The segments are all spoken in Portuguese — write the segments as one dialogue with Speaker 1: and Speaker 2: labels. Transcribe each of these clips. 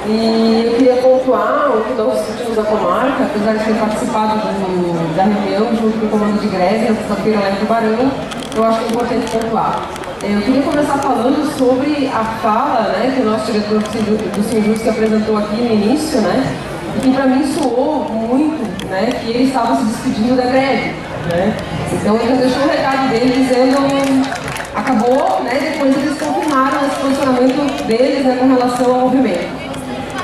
Speaker 1: E eu queria pontuar o que nós discutimos na comarca, apesar de ter participado da reunião junto com o comando de greve na sexta-feira lá em Tubarão, eu acho que é importante pontuar. Eu queria começar falando sobre a fala, né, que o nosso diretor do Sinjust apresentou aqui no início, né, e que para mim soou muito, né, que ele estava se despedindo da greve, né. Então ele deixou um recado dele dizendo, acabou, né, depois eles confirmaram esse posicionamento deles, né, com relação ao movimento.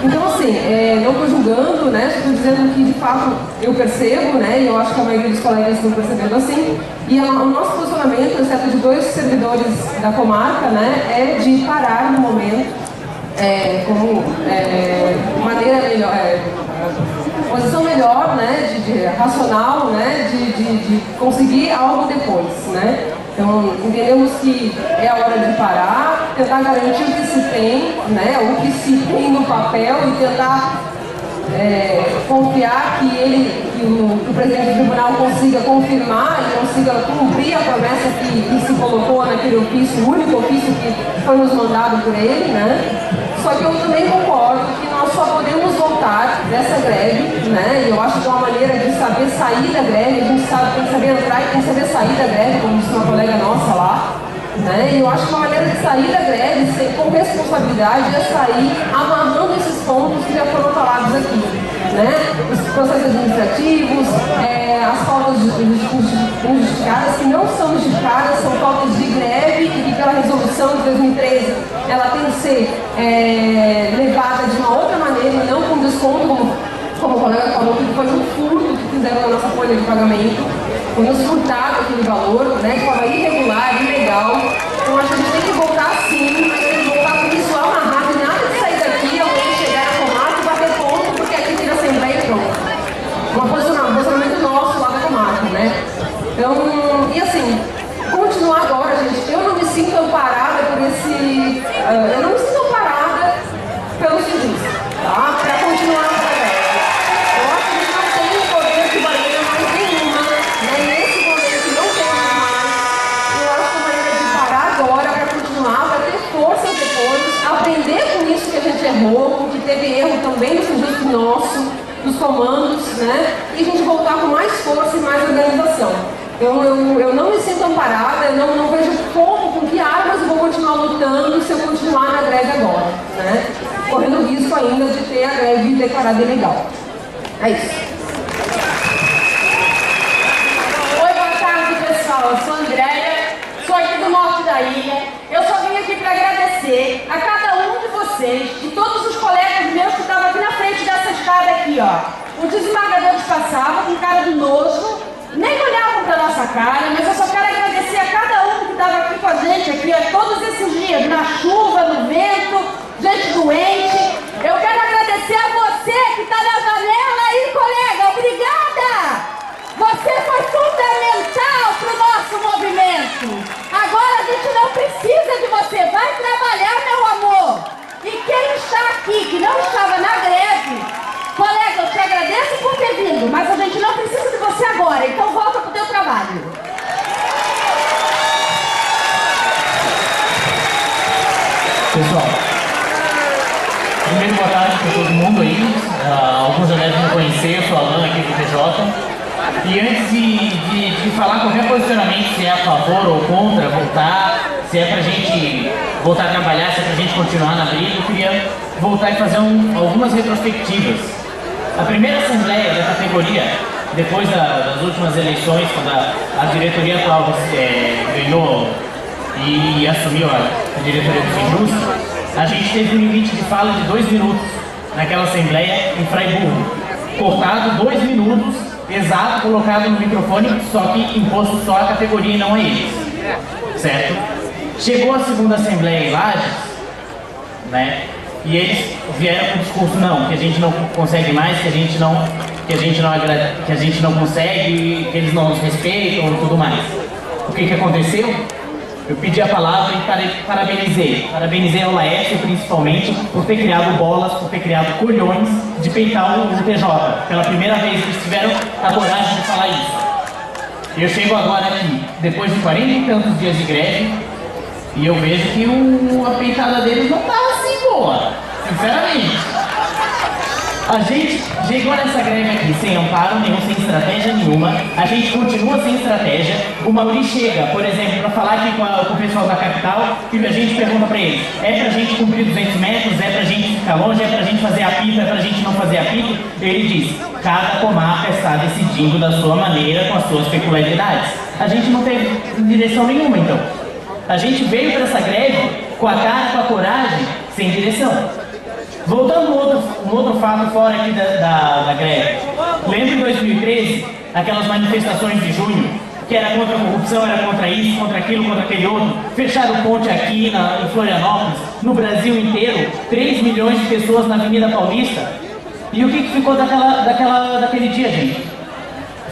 Speaker 1: Então, assim, não estou julgando, né, estou dizendo que de fato eu percebo, né, e eu acho que a maioria dos colegas estão percebendo assim, e o nosso posicionamento, exceto de 2 servidores da comarca, né, é de parar no momento, como maneira melhor, posição melhor, né, de racional, né, de conseguir algo depois, né. Então, entendemos que é a hora de parar, tentar garantir o que se tem, né, o que se tem no papel e tentar confiar que o presidente do tribunal consiga confirmar e consiga cumprir a promessa que se colocou naquele ofício, o único ofício que foi nos mandado por ele, né. Só que eu também concordo que nós só podemos voltar dessa greve, né? E eu acho que é uma maneira de saber sair da greve, a gente tem que saber entrar e tem que saber sair da greve, como disse uma colega nossa lá, né? E eu acho que uma maneira de sair da greve com responsabilidade é sair amarrando esses pontos que já foram falados aqui, né? Os processos administrativos, as faltas injustificadas, que não são justificadas, são faltas de greve e que pela resolução de 2013 ela tem que ser levada de uma outra maneira e não com desconto, como o colega falou, que foi um furto que fizeram na nossa folha de pagamento, foi nos furtado aquele valor, né, de forma irregular, ilegal. Então acho que a gente tem que voltar sim, tem que voltar com isso amarrado, e nada de sair daqui, alguém chegar na comarca e bater ponto, porque aqui tem assembleia e pronto. Um posicionamento nosso lá da comarca, né? Então, e assim, continuar agora, gente, eu não me sinto amparada por esse... eu não me sinto amparada pelo Sinjust, tá? Para continuar a greve. Eu acho que a gente não tem poder de barreira mais nenhuma, né? Nesse momento não temos mais. Eu acho que a maneira de parar agora para continuar, para ter força depois, aprender com isso que a gente errou, que teve erro também no Sinjust nosso, dos comandos, né? E a gente voltar com mais força e mais organização. Então eu não me sinto amparada, eu não vejo como, com que armas eu vou continuar lutando se eu continuar na greve agora, né? Correndo risco ainda de ter a greve declarada ilegal. É isso.
Speaker 2: Oi, boa tarde, pessoal. Eu sou a Andréia, sou aqui do norte da ilha. Eu só vim aqui para agradecer a cada um de vocês, de todos os colegas meus que estavam aqui na frente dessa escada aqui, ó. Os desembargadores passavam com cara de nojo, nem olhavam para nossa cara, mas eu só quero agradecer a cada um que estava aqui com a gente aqui, todos esses dias, na chuva, no vento, gente doente. Eu quero agradecer a você que está na janela aí, colega, obrigada! Você foi fundamental para o nosso movimento. Agora a gente não precisa de você, vai trabalhar, meu amor. E quem está aqui, que não estava na greve, colega, eu te agradeço por ter vindo, mas a gente não precisa de você agora, então volta pro teu trabalho.
Speaker 3: Pessoal, primeiro boa tarde para todo mundo aí. Alguns já devem me conhecer, eu sou Alan aqui do TJ. E antes de falar qualquer posicionamento, se é a favor ou contra voltar, se é pra gente voltar a trabalhar, se é pra gente continuar na briga, eu queria voltar e fazer algumas retrospectivas. A primeira assembleia da categoria, depois das últimas eleições, quando a diretoria atual ganhou e assumiu a diretoria do Sinjust, a gente teve um limite de fala de 2 minutos naquela assembleia em Fraiburgo. Cortado 2 minutos, exato, colocado no microfone, só que imposto só a categoria e não a eles. Certo? Chegou a segunda assembleia em Lages, né? E eles vieram com o discurso, não, que a gente não consegue mais, que a gente não consegue, que eles não nos respeitam e tudo mais. O que aconteceu? Eu pedi a palavra e parabenizei ao Laércio principalmente por ter criado bolas, por ter criado colhões de peitar o TJ. Pela primeira vez eles tiveram a coragem de falar isso. Eu chego agora aqui, depois de 40 e tantos dias de greve, e eu vejo que a peitada deles não tá assim boa, sinceramente. A gente chegou nessa greve aqui sem amparo nenhum, sem estratégia nenhuma. A gente continua sem estratégia. O Mauri chega, por exemplo, para falar aqui com o pessoal da capital e a gente pergunta para eles: é pra gente cumprir 200 metros? É pra gente ficar longe? É pra gente fazer apito? É pra gente não fazer apito? Ele diz: cada comarca está decidindo da sua maneira, com as suas peculiaridades. A gente não teve direção nenhuma, então. A gente veio para essa greve com a cara, com a coragem, sem direção. Voltando um outro fato fora aqui da greve. Lembra em 2013, aquelas manifestações de junho, que era contra a corrupção, era contra isso, contra aquilo, contra aquele outro. Fecharam ponte aqui em Florianópolis, no Brasil inteiro, 3 milhões de pessoas na Avenida Paulista. E o que ficou daquele dia, gente?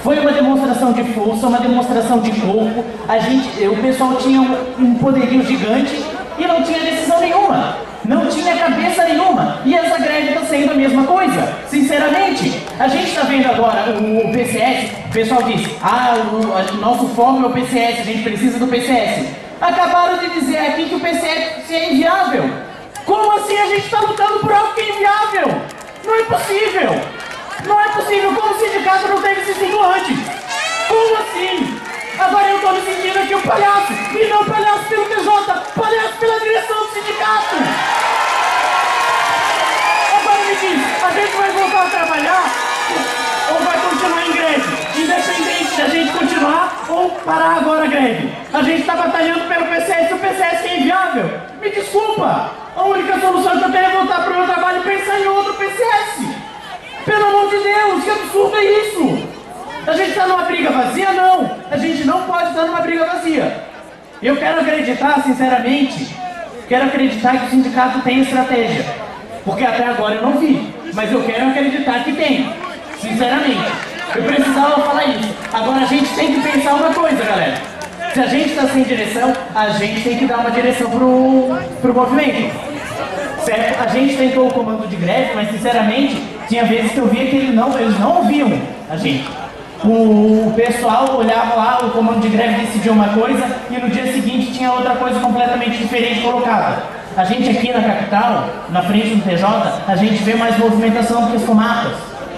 Speaker 3: Foi uma demonstração de força, uma demonstração de corpo. O pessoal tinha um poderio gigante e não tinha decisão nenhuma. Não tinha cabeça nenhuma. E essa greve está sendo a mesma coisa. Sinceramente, a gente está vendo agora o PCS. O pessoal diz: o nosso foco é o PCS, a gente precisa do PCS. Acabaram de dizer aqui que o PCS é inviável. Como assim a gente está lutando por algo que é inviável? Não é possível. Não é possível. Como o sindicato não teve esse ciclo antes? Como assim? Agora eu estou me sentindo aqui um palhaço. E não palhaço pelo TJ, palhaço pela direção do sindicato. Agora me diz, a gente vai voltar a trabalhar ou vai continuar em greve? Independente de a gente continuar ou parar agora a greve. A gente está batalhando pelo PCS, o PCS é inviável. Me desculpa, a única solução que eu tenho é voltar para o meu trabalho e pensar em outro PCS. Pelo amor de Deus, que absurdo é isso? A gente está numa briga vazia? Não! A gente não pode estar numa briga vazia. Eu quero acreditar, sinceramente, que o sindicato tem estratégia. Porque até agora eu não vi. Mas eu quero acreditar que tem. Sinceramente. Eu precisava falar isso. Agora a gente tem que pensar uma coisa, galera. Se a gente está sem direção, a gente tem que dar uma direção pro movimento. Certo? A gente tentou o comando de greve, mas sinceramente, tinha vezes que eu via que eles não ouviam a gente. O pessoal olhava lá, o comando de greve decidia uma coisa e no dia seguinte tinha outra coisa completamente diferente colocada. A gente aqui na capital, na frente do TJ, a gente vê mais movimentação do que as comarcas.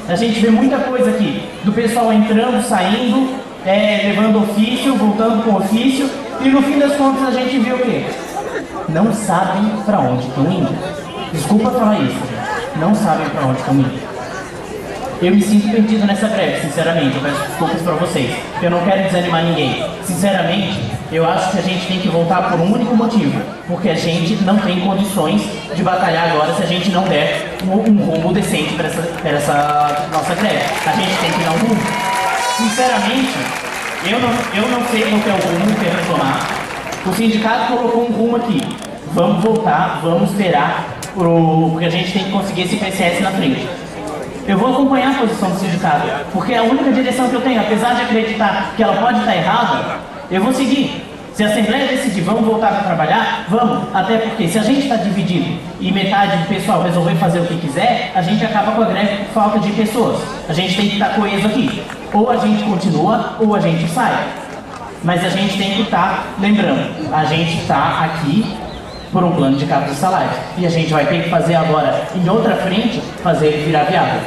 Speaker 3: A gente vê muita coisa aqui, do pessoal entrando, saindo, levando ofício, voltando com ofício, e no fim das contas a gente vê o quê? Não sabem para onde estão indo. Desculpa falar isso, gente. Não sabem para onde estão indo. Eu me sinto perdido nessa greve, sinceramente. Eu peço desculpas para vocês. Eu não quero desanimar ninguém. Sinceramente, eu acho que a gente tem que voltar por um único motivo. Porque a gente não tem condições de batalhar agora se a gente não der um rumo decente para essa nossa greve. A gente tem que dar um rumo. Sinceramente, eu não sei qual é o rumo que é para tomar. O sindicato colocou um rumo aqui. Vamos voltar, vamos esperar, porque a gente tem que conseguir esse PCS na frente. Eu vou acompanhar a posição do sindicato, porque é a única direção que eu tenho. Apesar de acreditar que ela pode estar errada, eu vou seguir. Se a Assembleia decidir, vamos voltar para trabalhar, vamos. Até porque se a gente está dividido e metade do pessoal resolver fazer o que quiser, a gente acaba com a greve por falta de pessoas. A gente tem que estar coeso aqui. Ou a gente continua, ou a gente sai. Mas a gente tem que estar, lembrando, a gente está aqui por um plano de cabo de salário. E a gente vai ter que fazer agora, em outra frente, fazer ele virar viável.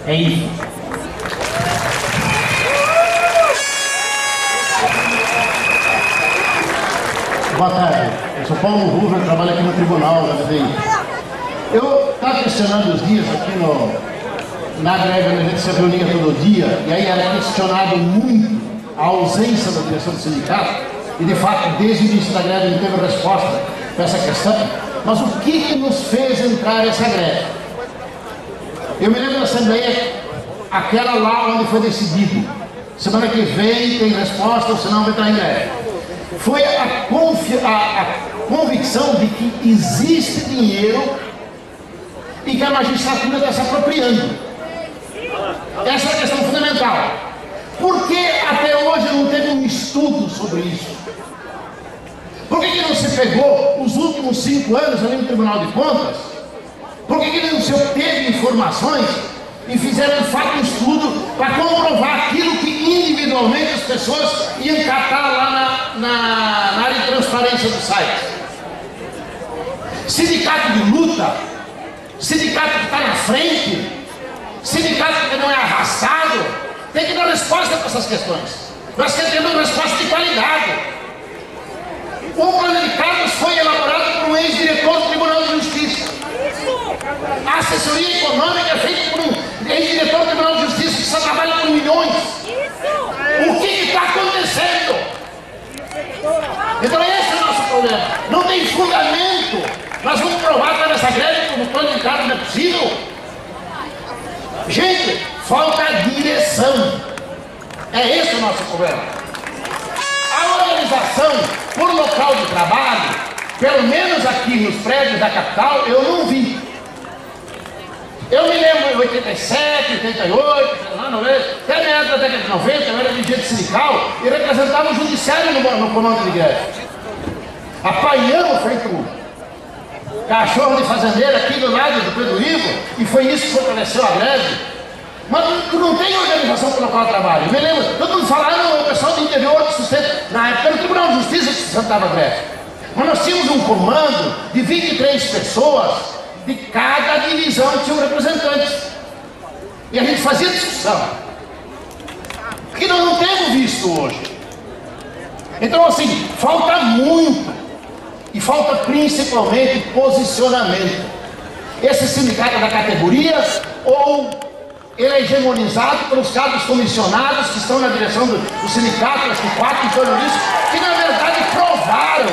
Speaker 3: É isso.
Speaker 4: Boa tarde. Eu sou Paulo Ruver, trabalho aqui no Tribunal da VDI. Eu estava questionando os dias aqui na greve, onde a gente se reunia todo dia, e aí era questionado muito a ausência da direção do sindicato, e de fato, desde o início da greve não teve resposta para essa questão. Mas o que nos fez entrar nessa greve? Eu me lembro da Assembleia, aquela lá onde foi decidido: semana que vem tem resposta, ou senão vai entrar em greve. Foi a convicção de que existe dinheiro e que a magistratura está se apropriando. Essa é a questão fundamental. Por que até hoje não teve um estudo sobre isso? Por que não se pegou os últimos 5 anos ali no Tribunal de Contas? Por que não se obteve informações e fizeram de fato um estudo para comprovar aquilo que individualmente as pessoas iam catar lá na área de transparência do site? Sindicato de luta, sindicato que está na frente, tem que dar resposta para essas questões. Nós queremos resposta de qualidade. O plano de cargos foi elaborado por um ex-diretor do Tribunal de Justiça. A assessoria econômica é feita por um ex-diretor do Tribunal de Justiça que só trabalha com milhões. O que está acontecendo? Então esse é o nosso problema. Não tem fundamento. Nós vamos provar para essa greve como o plano de cargos não é possível. Gente, falta direção. É esse o nosso problema. A organização por local de trabalho, pelo menos aqui nos prédios da capital, eu não vi. Eu me lembro em 87, 88, até meados da década de 90, eu era dirigente sindical e representava o judiciário no comando de greve. Apanhamos feito um cachorro de fazendeiro aqui do lado do Pedro Ivo, e foi isso que fortaleceu a greve. Mas não tem organização para o local de trabalho. Eu me lembro, todo mundo falava, não, o pessoal do interior que sustenta. Na época era o Tribunal de Justiça que sustentava a greve. Mas nós tínhamos um comando de 23 pessoas, de cada divisão tinha um representante. E a gente fazia discussão. Que nós não temos visto hoje. Então, assim, falta muito. E falta principalmente posicionamento. Esse sindicato é da categoria ou ele é hegemonizado pelos cargos comissionados que estão na direção do sindicato, acho que 4 em torno disso, que na verdade provaram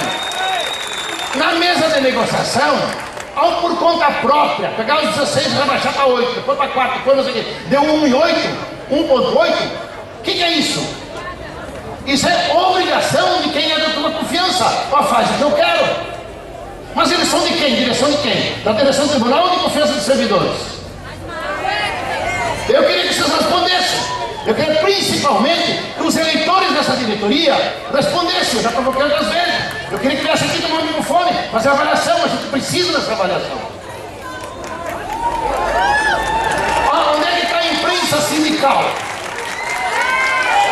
Speaker 4: na mesa de negociação, ao por conta própria, pegar os 16 e rebaixar para 8, depois para 4, depois não sei o quê, deu 1,8, 1,8. O que é isso? Isso é obrigação de quem é da tua confiança. Ó, faz o que eu quero. Mas eles são de quem? Direção de quem? Da direção do tribunal ou de confiança dos servidores? Eu queria que vocês respondessem. Eu queria principalmente que os eleitores dessa diretoria respondessem. Eu já provoquei outras vezes. Eu queria que viesse aqui tomar um microfone, fazer avaliação. A gente precisa dessa avaliação. Onde é que está a imprensa sindical?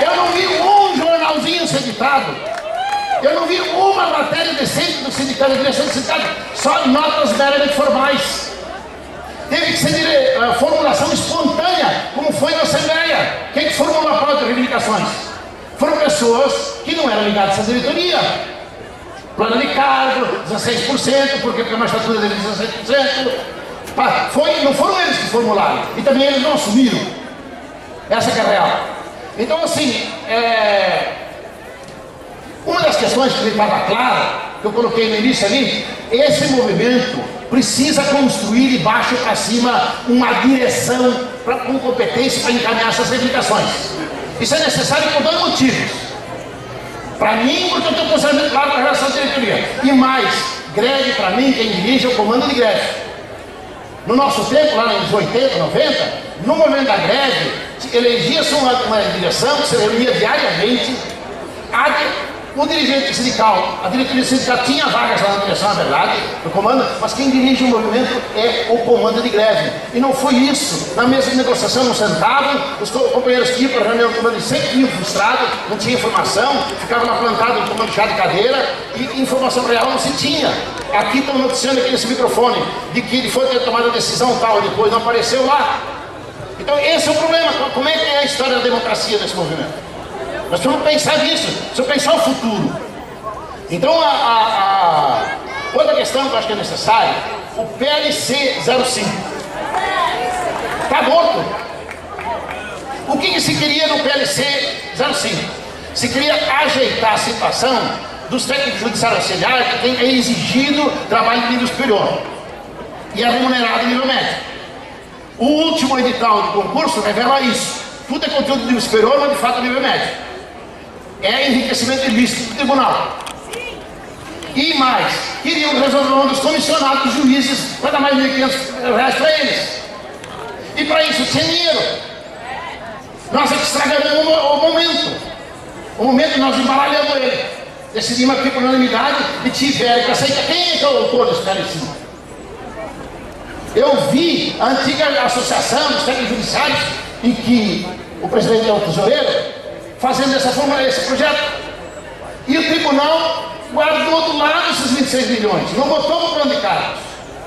Speaker 4: Eu não vi um jornalzinho editado. Eu não vi uma matéria decente do sindicato, da direção do sindicato. Só notas meramente formais. Teve que ser formulação espontânea, como foi na Assembleia. Quem que formulou a pauta de reivindicações? Foram pessoas que não eram ligadas à diretoria. Plano de cargo, 16%, porque a magistratura dele 16%. Não foram eles que formularam. E também eles não assumiram. Essa que é a real. Então, assim, uma das questões que estava clara, que eu coloquei no início ali, esse movimento precisa construir de baixo para cima uma direção com competência para encaminhar essas reivindicações. Isso é necessário por 2 motivos. Para mim, porque eu tenho um posicionamento claro com relação à diretoria. E mais, greve para mim, quem dirige é o comando de greve. No nosso tempo, lá nos 80, 90, no momento da greve, elegia-se uma direção que se reunia diariamente. O dirigente sindical, a diretoria sindical tinha vagas lá na direção, na verdade, no comando, mas quem dirige o movimento é o comando de greve. E não foi isso. Na mesa de negociação não sentavam, os companheiros que iam para a reunião do comando sempre iam frustrados, não tinha informação, ficavam lá plantados no comando de chá de cadeira e informação real não se tinha. Aqui estão noticiando aqui nesse microfone de que ele foi ter tomado a decisão tal e depois não apareceu lá. Então esse é o problema. Como é que é a história da democracia desse movimento? Nós precisamos pensar nisso, precisamos pensar o futuro. Então, outra questão que eu acho que é necessária, o PLC 05. Está morto. O que se queria no PLC 05? Se queria ajeitar a situação dos técnicos judiciários auxiliares que têm exigido trabalho de nível superior e é remunerado em nível médio. O último edital de concurso revela isso. Tudo é conteúdo de nível superior, mas de fato é nível médio. É enriquecimento ilícito do tribunal. E mais, queriam resolver um dos comissionados dos juízes para dar mais de R$1.500 para eles. E para isso tinha dinheiro. Nós é que estragamos o momento. O momento que nós embaralhamos ele. Decidimos aqui por unanimidade e tiveram que aceitar. Quem é que é o autor desse PLC? Eu vi a antiga associação dos técnicos judiciários em que o presidente é o tesoureiro fazendo esse projeto. E o tribunal guardou do lado esses 26 milhões, não botou no plano de cargos.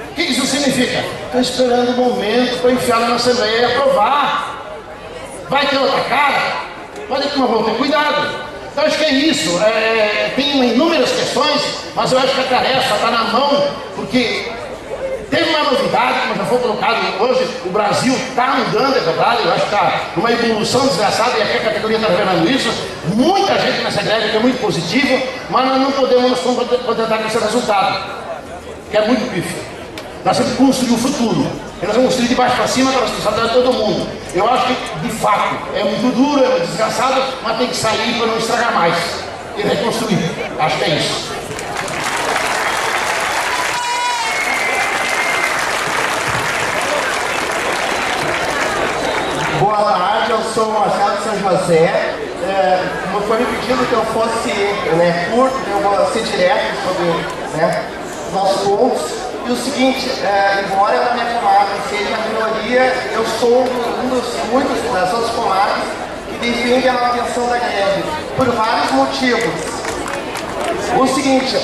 Speaker 4: O que isso significa? Estou esperando o momento para enfiar na Assembleia e aprovar. vai ter outra cara, pode que nós vamos ter cuidado. Então acho que é isso, tem inúmeras questões, mas eu acho que a tarefa está na mão, porque teve uma novidade, como já foi colocado hoje, o Brasil está mudando, é verdade, eu acho que está numa evolução desgraçada, e aqui a categoria está revelando isso, muita gente nessa greve que é muito positivo, mas nós não podemos nos contentar com esse resultado, que é muito pífio. Nós temos que construir o futuro, e nós vamos construir de baixo para cima com a responsabilidade de todo mundo. Eu acho que, de fato, é muito duro, é muito desgraçado, mas tem que sair para não estragar mais e reconstruir. Acho que é isso.
Speaker 5: Boa tarde, eu sou o Marcelo de São José. Foi me pedido que eu fosse curto, eu vou ser direto sobre os nossos pontos. E o seguinte, embora na minha comarca seja a minoria, eu sou um dos muitos das outras comarcas que defende a manutenção da greve, por vários motivos. O seguinte,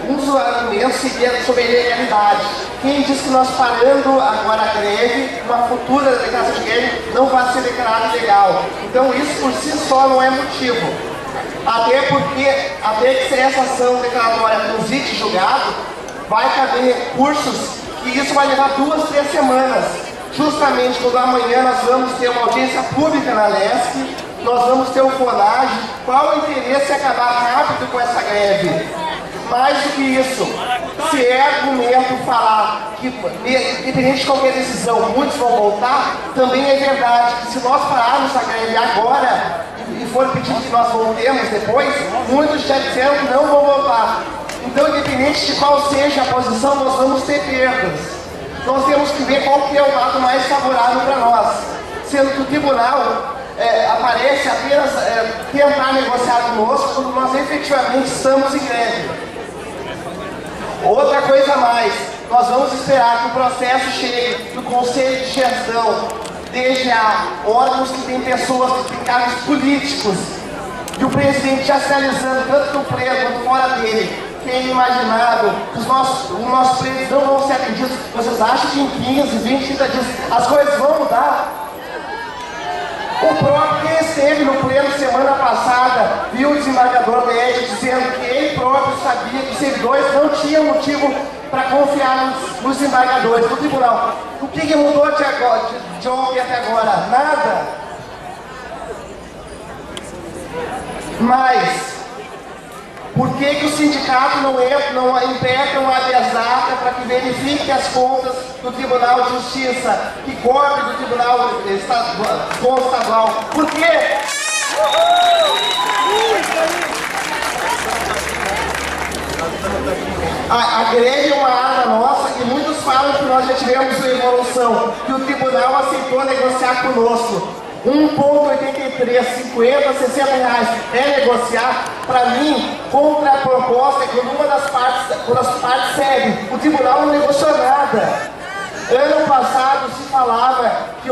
Speaker 5: um dos argumentos seria sobre a ilegalidade. Quem diz que nós parando agora a greve, uma futura declaração de greve não vai ser declarada ilegal. Então isso por si só não é motivo. Até porque, até que essa ação declaratória transite julgado, vai caber recursos e isso vai levar 2, 3 semanas. Justamente quando amanhã nós vamos ter uma audiência pública na LESC, nós vamos ter o FONAGE. Qual o interesse em acabar rápido com essa greve? Mais do que isso, se é argumento falar que, independente de qualquer decisão, muitos vão voltar, também é verdade que se nós pararmos a greve agora e for pedido que nós voltemos depois, muitos já disseram que não vão voltar. Então, independente de qual seja a posição, nós vamos ter perdas. Nós temos que ver qual que é o lado mais favorável para nós. Sendo que o tribunal aparece apenas tentar negociar conosco quando nós efetivamente estamos em greve. Outra coisa a mais, nós vamos esperar que o processo chegue do Conselho de Gestão, desde a órgãos que têm pessoas que têm cargos políticos, e o presidente já sinalizando tanto no pleno quanto fora dele, que é inimaginável, que os nossos presos não vão ser atendidos. Vocês acham que em 15, 20, 30 dias as coisas vão mudar? O próprio quem esteve no pleno semana passada viu o desembargador Led dizendo que ele próprio sabia que os servidores não tinham motivo para confiar nos desembargadores do tribunal. O que mudou de ontem até agora? Nada. Mas por que o sindicato não impede uma habeas data para que verifique as contas do Tribunal de Justiça, que cobre do Tribunal Estadual? Por quê? A greve é uma arma nossa e muitos falam que nós já tivemos uma evolução, que o Tribunal aceitou negociar conosco. 1,83, 50, 60 reais é negociar. Para mim, contra a proposta é quando as partes cedem. O tribunal não negociou nada. Ano passado se falava que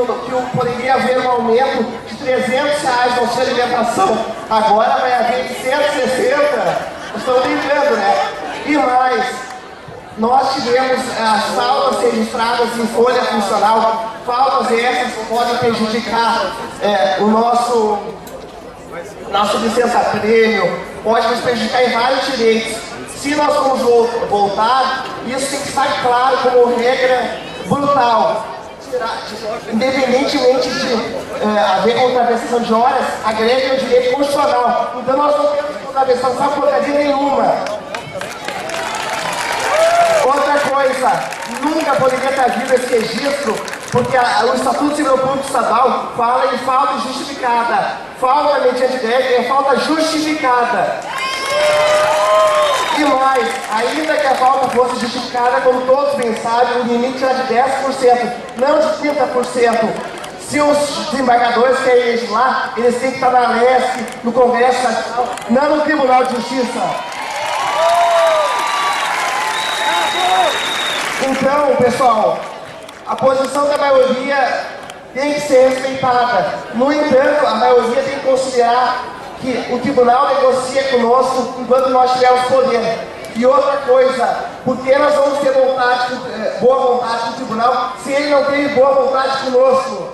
Speaker 5: poderia haver um aumento de 300 reais no auxílio de alimentação. Agora vai haver de 160. Estão brincando, né? E mais, nós tivemos faltas registradas em folha funcional, faltas essas que podem prejudicar o nosso licença-prêmio, pode nos prejudicar em vários direitos. Se nós vamos voltar, isso tem que estar claro como regra brutal. Independentemente de haver contravenção de horas, a greve é um direito constitucional. Então nós não temos contravenção de porcaria nenhuma. Outra coisa, nunca poderia ter havido esse registro, porque o Estatuto Civil Público Estadual fala em falta justificada. Falta mediante greve é falta justificada. E mais, ainda que a falta fosse justificada, como todos bem sabem, o limite era de 10%, não de 30%. Se os desembargadores querem legislar, eles têm que estar na LESC, no Congresso Nacional, não no Tribunal de Justiça. Então, pessoal, a posição da maioria tem que ser respeitada. No entanto, a maioria tem que considerar que o tribunal negocia conosco enquanto nós tivermos poder. E outra coisa, por que nós vamos ter boa vontade com o tribunal se ele não tem boa vontade conosco?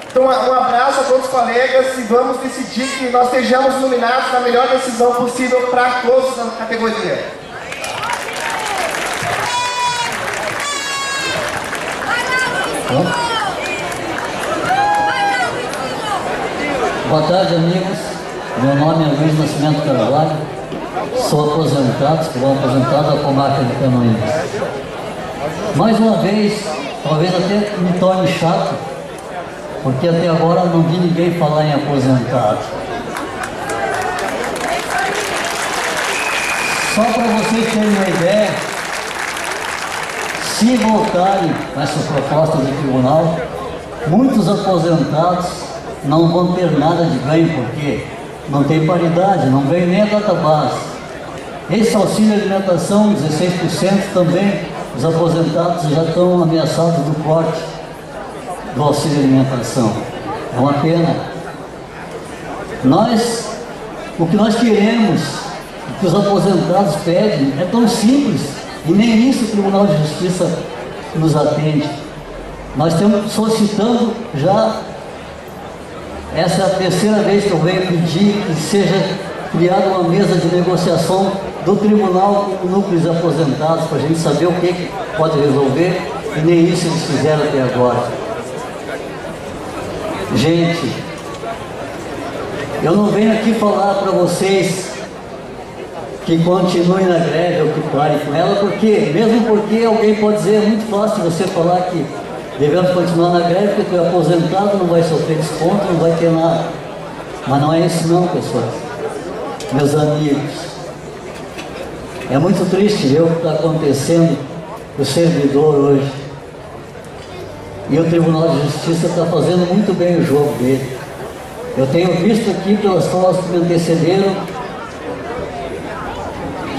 Speaker 5: Então, um abraço a todos os colegas e vamos decidir que nós sejamos nominados na melhor decisão possível para todos na categoria.
Speaker 6: Boa tarde, amigos. Meu nome é Luiz Nascimento Carvalho. Sou aposentado da comarca de Canoinhas. Mais uma vez, talvez até me torne chato, porque até agora não vi ninguém falar em aposentado. Só para vocês terem uma ideia, se voltarem com essas propostas do tribunal, muitos aposentados não vão ter nada de ganho, porque não tem paridade, não ganha nem a data base. Esse auxílio alimentação, 16% também, os aposentados já estão ameaçados do corte do auxílio alimentação. É uma pena. O que nós queremos, o que os aposentados pedem, é tão simples, e nem isso o Tribunal de Justiça nos atende. Nós estamos solicitando já, essa é a terceira vez que eu venho pedir que seja criada uma mesa de negociação do Tribunal com núcleos aposentados, para a gente saber o que pode resolver, e nem isso eles fizeram até agora. Gente, eu não venho aqui falar para vocês que continuem na greve ou que parem com ela, mesmo porque alguém pode dizer, é muito fácil você falar que devemos continuar na greve, porque o aposentado não vai sofrer desconto, não vai ter nada. Mas não é isso não, pessoal. Meus amigos, é muito triste ver o que está acontecendo com o servidor hoje. E o Tribunal de Justiça está fazendo muito bem o jogo dele. Eu tenho visto aqui pelas falas que me antecederam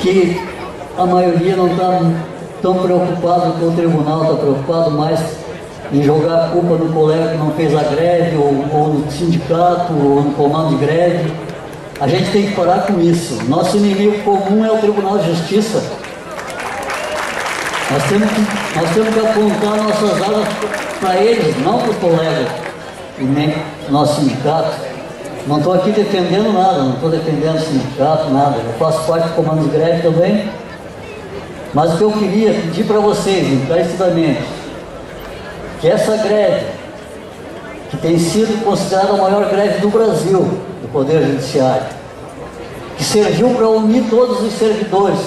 Speaker 6: que a maioria não está tão preocupado com o tribunal, está preocupado mais em jogar a culpa no colega que não fez a greve, ou no sindicato, ou no comando de greve. A gente tem que parar com isso. Nosso inimigo comum é o Tribunal de Justiça. Nós temos que apontar nossas armas para eles, não para o colega e nem para o nosso sindicato. Não estou aqui defendendo nada, não estou defendendo o sindicato, nada. Eu faço parte do comando de greve também. Mas o que eu queria pedir para vocês, encarecidamente, que essa greve, que tem sido considerada a maior greve do Brasil, do Poder Judiciário, que serviu para unir todos os servidores,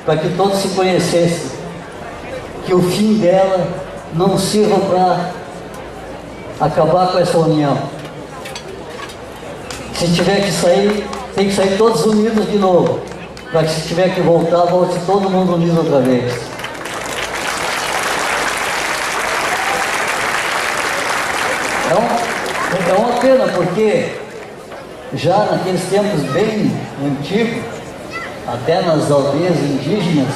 Speaker 6: para que todos se conhecessem, que o fim dela não sirva para acabar com essa união. Se tiver que sair, tem que sair todos unidos de novo, para que se tiver que voltar, volte todo mundo unido outra vez. É uma pena, porque já naqueles tempos bem antigos, até nas aldeias indígenas,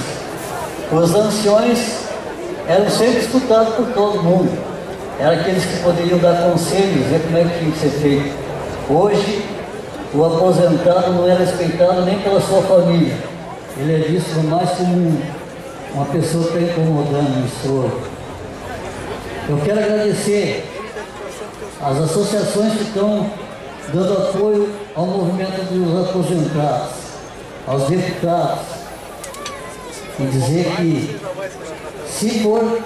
Speaker 6: os anciões eram sempre escutados por todo mundo. Eram aqueles que poderiam dar conselhos, ver como é que tinha que ser feito. Hoje, o aposentado não é respeitado nem pela sua família. Ele é visto mais como uma pessoa que está incomodando o senhor. Eu quero agradecer as associações que estão dando apoio ao movimento dos aposentados, aos deputados, e dizer que, se for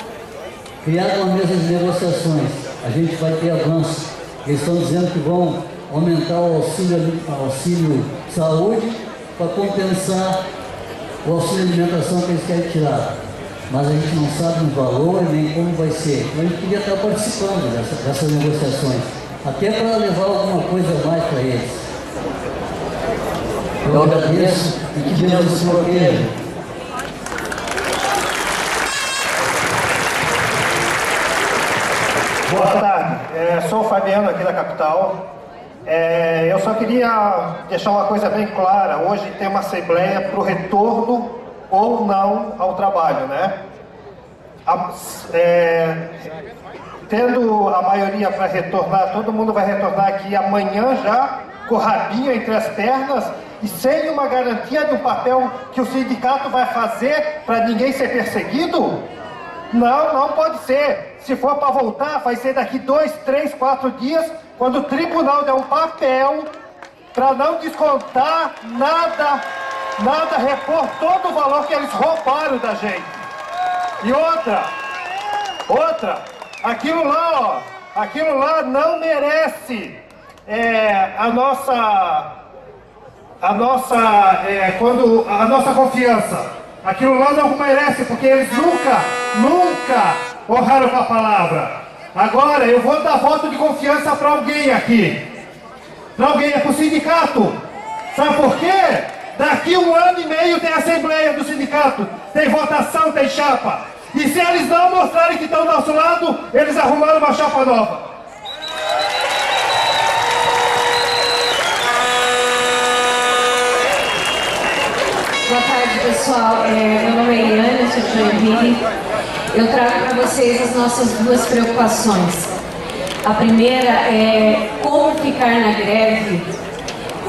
Speaker 6: criada uma mesa de negociações, a gente vai ter avanço. Eles estão dizendo que vão aumentar o auxílio saúde para compensar o auxílio alimentação que eles querem tirar. Mas a gente não sabe o valor nem como vai ser. Então a gente queria estar participando dessas negociações, até para levar alguma coisa a mais para eles. Eu agradeço e que Deus nos proteja.
Speaker 7: Boa tarde, sou o Fabiano aqui da capital. Eu só queria deixar uma coisa bem clara. Hoje tem uma assembleia para o retorno ou não ao trabalho, né? Tendo a maioria para retornar, todo mundo vai retornar aqui amanhã já, com o rabinho entre as pernas e sem uma garantia de um papel que o sindicato vai fazer para ninguém ser perseguido? Não, não pode ser. Se for para voltar, vai ser daqui 2, 3, 4 dias, quando o tribunal der um papel para não descontar nada, repor todo o valor que eles roubaram da gente. E outra, aquilo lá não merece a nossa confiança. Aquilo lá não merece, porque eles nunca honraram com a palavra. Agora eu vou dar voto de confiança para alguém aqui. Para alguém, é para o sindicato. Sabe por quê? Daqui 1 ano e meio tem assembleia do sindicato. Tem votação, tem chapa. E se eles não mostrarem que estão do nosso lado, eles arrumaram uma chapa nova.
Speaker 8: Boa tarde, pessoal. Meu nome é Eliane, sou de Joinville. Eu trago para vocês as nossas 2 preocupações. A primeira é como ficar na greve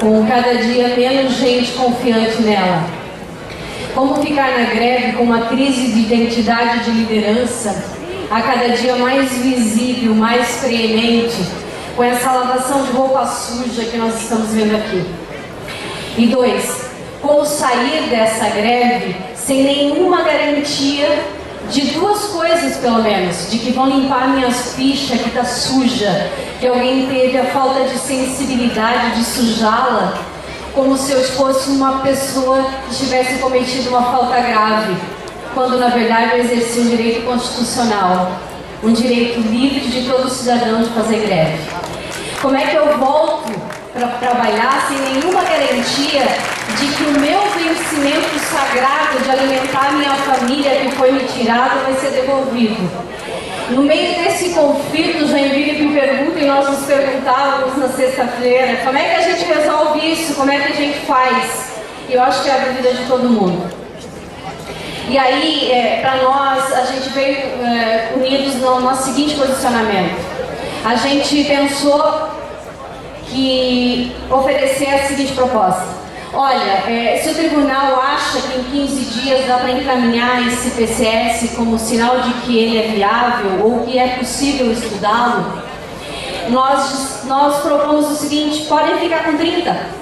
Speaker 8: com cada dia menos gente confiante nela. Como ficar na greve com uma crise de identidade de liderança a cada dia mais visível, mais preemente, com essa lavação de roupa suja que nós estamos vendo aqui. E 2, como sair dessa greve sem nenhuma garantia de 2 coisas, pelo menos: de que vão limpar minhas fichas, que está suja, que alguém teve a falta de sensibilidade de sujá-la, como se eu fosse uma pessoa que tivesse cometido uma falta grave, quando na verdade eu exerci um direito constitucional, um direito livre de todo cidadão de fazer greve. Como é que eu volto para trabalhar sem nenhuma garantia de que o meu vencimento sagrado de alimentar minha família, que foi me tirado, vai ser devolvido? No meio desse conflito, Joinville me pergunta, e nós nos perguntávamos na sexta-feira, como é que a gente resolve isso? Como é que a gente faz? E eu acho que é a dúvida de todo mundo. E aí, para nós, a gente veio unidos no nosso seguinte posicionamento. A gente pensou que oferecer a seguinte proposta: olha, se o tribunal acha que em 15 dias dá para encaminhar esse PCS como sinal de que ele é viável ou que é possível estudá-lo, nós propomos o seguinte: podem ficar com 30.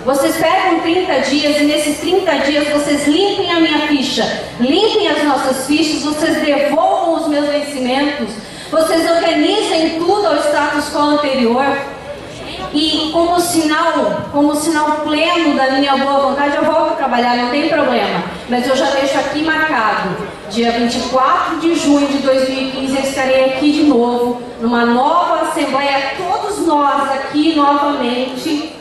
Speaker 8: Vocês pegam 30 dias e nesses 30 dias vocês limpem a minha ficha, limpem as nossas fichas, vocês devolvam os meus vencimentos, vocês organizem tudo ao status quo anterior. E como sinal pleno da minha boa vontade, eu volto a trabalhar, não tem problema. Mas eu já deixo aqui marcado, dia 24 de junho de 2015, eu estarei aqui de novo, numa nova assembleia, todos nós aqui novamente,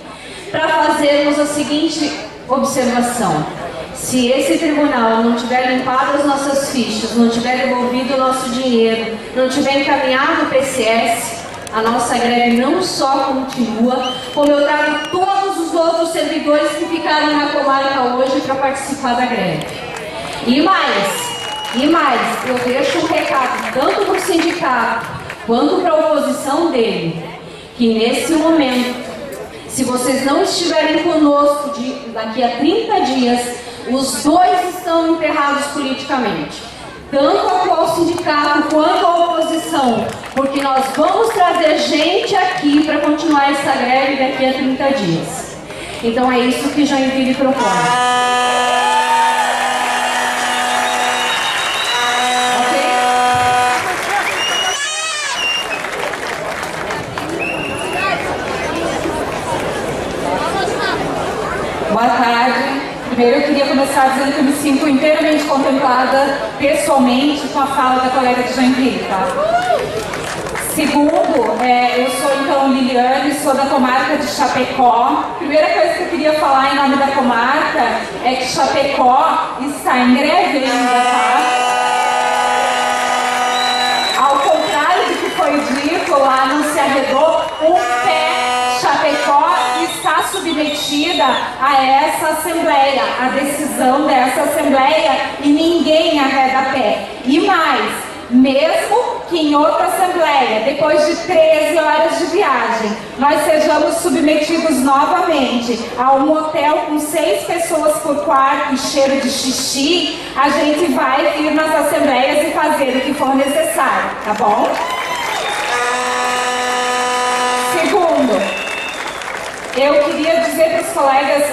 Speaker 8: para fazermos a seguinte observação: se esse tribunal não tiver limpado as nossas fichas, não tiver devolvido o nosso dinheiro, não tiver encaminhado o PCS, a nossa greve não só continua, como eu trago todos os outros servidores que ficaram na comarca hoje para participar da greve. E mais, eu deixo um recado tanto para o sindicato quanto para a oposição dele, que nesse momento, se vocês não estiverem conosco daqui a 30 dias, os 2 estão enterrados politicamente. Tanto o atual sindicato quanto a oposição, porque nós vamos trazer gente aqui para continuar essa greve daqui a 30 dias. Então é isso que Joinville propõe.
Speaker 9: Boa tarde. Primeiro, eu queria começar dizendo que eu me sinto inteiramente contemplada pessoalmente com a fala da colega de Joinville, tá? Segundo, eu sou então Liliane, sou da comarca de Chapecó. Primeira coisa que eu queria falar em nome da comarca é que Chapecó está em greve ainda, tá? Ao contrário do que foi dito, lá não se arredou um pé. Chapecó está submetida a essa assembleia, a decisão dessa assembleia, e ninguém arreda pé. E mais, mesmo que em outra assembleia, depois de 13 horas de viagem, nós sejamos submetidos novamente a um hotel com 6 pessoas por quarto e cheiro de xixi, a gente vai vir nas assembleias e fazer for necessário, tá bom? Segundo, eu queria dizer para os colegas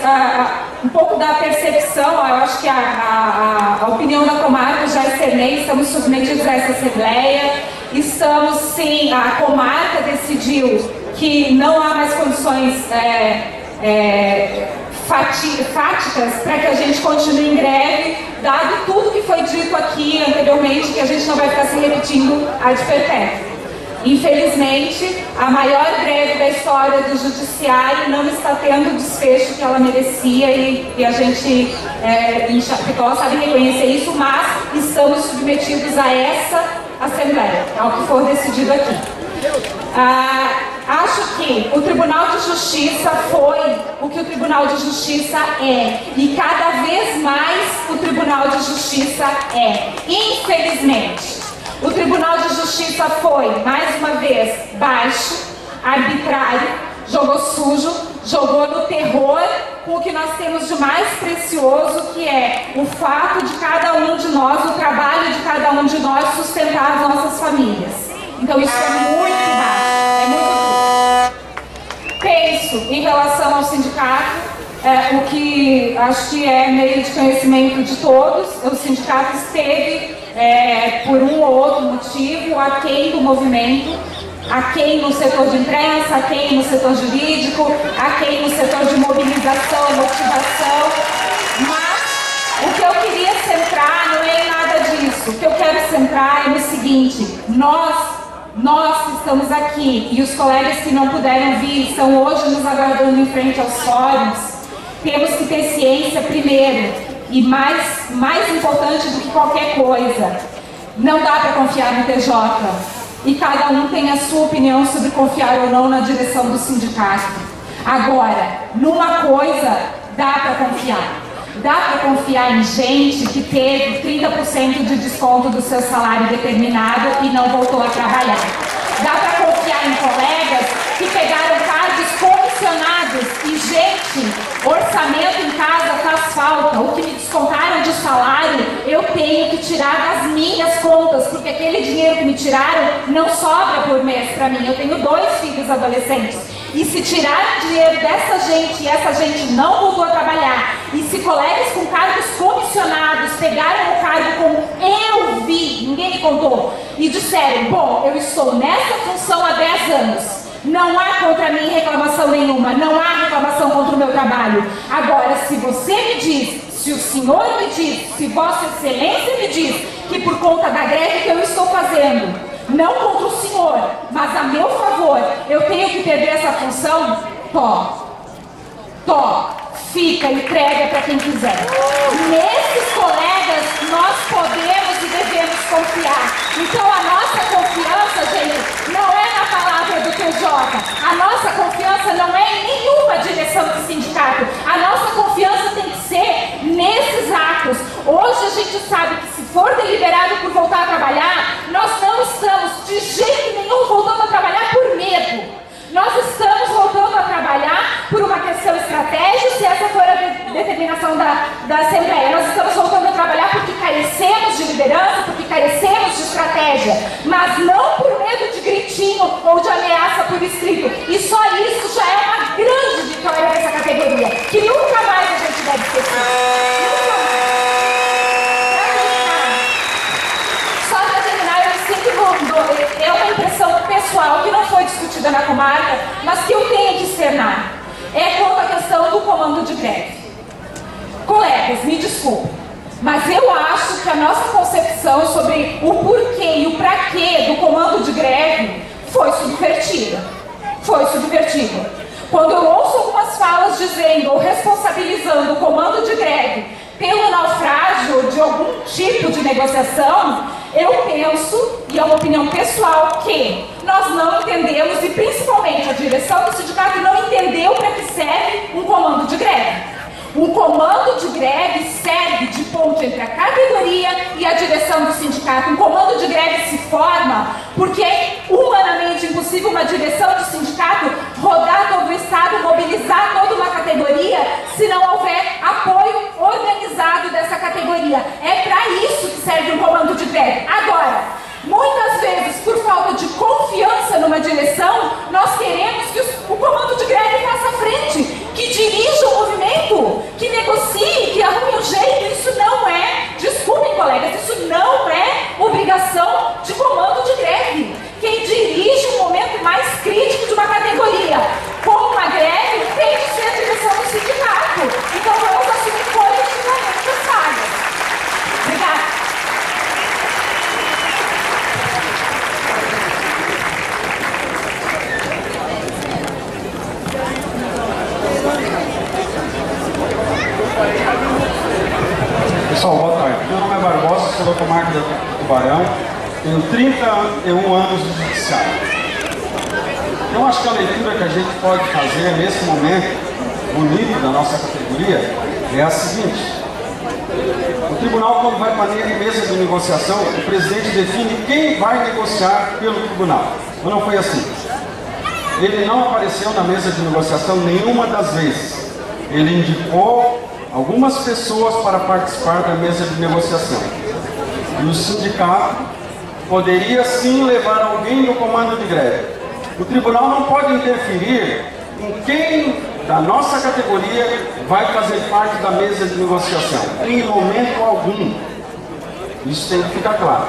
Speaker 9: um pouco da percepção. Eu acho que a opinião da comarca já externei, estamos submetidos a essa assembleia, estamos sim, a comarca decidiu que não há mais condições fáticas para que a gente continue em greve, dado tudo que foi dito aqui anteriormente, que a gente não vai ficar se repetindo ad perpétuo. Infelizmente, a maior greve da história do judiciário não está tendo o desfecho que ela merecia e a gente sabe reconhecer isso, mas estamos submetidos a essa assembleia, ao que for decidido aqui. Acho que o Tribunal de Justiça foi o que o Tribunal de Justiça é, e cada vez mais o Tribunal de Justiça é, infelizmente. O Tribunal de Justiça foi, mais uma vez, baixo, arbitrário, jogou sujo, jogou no terror com o que nós temos de mais precioso, que é o fato de cada um de nós, o trabalho de cada um de nós sustentar as nossas famílias. Então isso é muito baixo, é muito duro. Penso, em relação ao sindicato, o que acho que é meio de conhecimento de todos, o sindicato esteve, por um ou outro motivo, aquém do movimento, aquém no setor de imprensa, aquém no setor jurídico, aquém no setor de mobilização e motivação, mas o que eu queria centrar não é em nada disso. O que eu quero centrar é no seguinte: nós que estamos aqui e os colegas que não puderam vir estão hoje nos aguardando em frente aos fóruns. Temos que ter ciência primeiro, e mais importante do que qualquer coisa, não dá para confiar no TJ. E cada um tem a sua opinião sobre confiar ou não na direção do sindicato. Agora, numa coisa dá para confiar. Dá para confiar em gente que teve 30% de desconto do seu salário determinado e não voltou a trabalhar. Dá para confiar em colegas que pegaram cargos comissionados e, gente, orçamento em casa faz falta. O que me descontaram de salário, eu tenho que tirar das minhas contas, porque aquele dinheiro que me tiraram não sobra por mês para mim. Eu tenho 2 filhos adolescentes. E se tiraram dinheiro dessa gente e essa gente não voltou a trabalhar, e se colegas com cargos comissionados pegaram o cargo como eu vi, ninguém me contou, e disseram, bom, eu estou nessa função há 10 anos, não há contra mim reclamação nenhuma, não há reclamação contra o meu trabalho. Agora, se você me diz, se o senhor me diz, se Vossa Excelência me diz que por conta da greve que eu estou fazendo, não contra o senhor, mas a meu favor, eu tenho que perder essa função, fica, entrega para quem quiser. Nesses colegas nós podemos e devemos confiar. Então a nossa confiança, gente, não é na palavra do TJ. A nossa confiança não é em nenhuma direção do sindicato. A nossa confiança tem que ser nesses atos. Hoje a gente sabe que se for deliberado por voltar a trabalhar, nós não estamos de jeito nenhum voltando a trabalhar por medo. Nós estamos voltando a trabalhar por uma questão estratégica, se essa for a determinação da Assembleia. Nós estamos voltando a trabalhar porque carecemos de liderança, porque carecemos de estratégia, mas não por medo de gritinho ou de ameaça por escrito. E só isso já é uma grande vitória dessa categoria, que nunca mais a gente deve esquecer. Nunca mais. Só para terminar, eu sinto é uma impressão pessoal que não foi discutida na comarca, mas que eu tenho que externar. É quanto à questão do comando de greve. Colegas, me desculpem, mas eu acho que a nossa concepção sobre o porquê e o pra quê do comando de greve foi subvertida. Foi subvertida. Quando eu ouço algumas falas dizendo ou responsabilizando o comando de greve pelo naufrágio de algum tipo de negociação, eu penso, e é uma opinião pessoal, que nós não entendemos, e principalmente a direção do sindicato não entendeu para que serve um comando de greve. Um comando de greve serve de ponte entre a categoria e a direção do sindicato. Um comando de greve se forma porque é humanamente impossível uma direção do sindicato rodar todo o Estado, mobilizar toda uma categoria, se não houver apoio organizado dessa categoria. É para isso que serve um comando de greve. Agora, falta de confiança numa direção, nós queremos que o comando de greve faça frente, que dirija o movimento, que negocie, que arrume um jeito. Isso não é, desculpem colegas, isso não é obrigação de comando de greve. Quem dirige o momento mais crítico de uma categoria como uma greve tem que ser a direção do sindicato. Então vamos assumir coletivamente as falhas. Obrigada.
Speaker 10: Pessoal, boa tarde. Meu nome é Barbosa, sou da comarca do Tubarão, tenho 31 anos de judiciário. Eu acho que a leitura que a gente pode fazer nesse momento, bonito da nossa categoria, é a seguinte: o tribunal, quando vai para a mesa de negociação, o presidente define quem vai negociar pelo tribunal. Mas não foi assim. Ele não apareceu na mesa de negociação nenhuma das vezes. Ele indicou algumas pessoas para participar da mesa de negociação. E o sindicato poderia sim levar alguém no comando de greve. O tribunal não pode interferir em quem da nossa categoria vai fazer parte da mesa de negociação, em momento algum. Isso tem que ficar claro.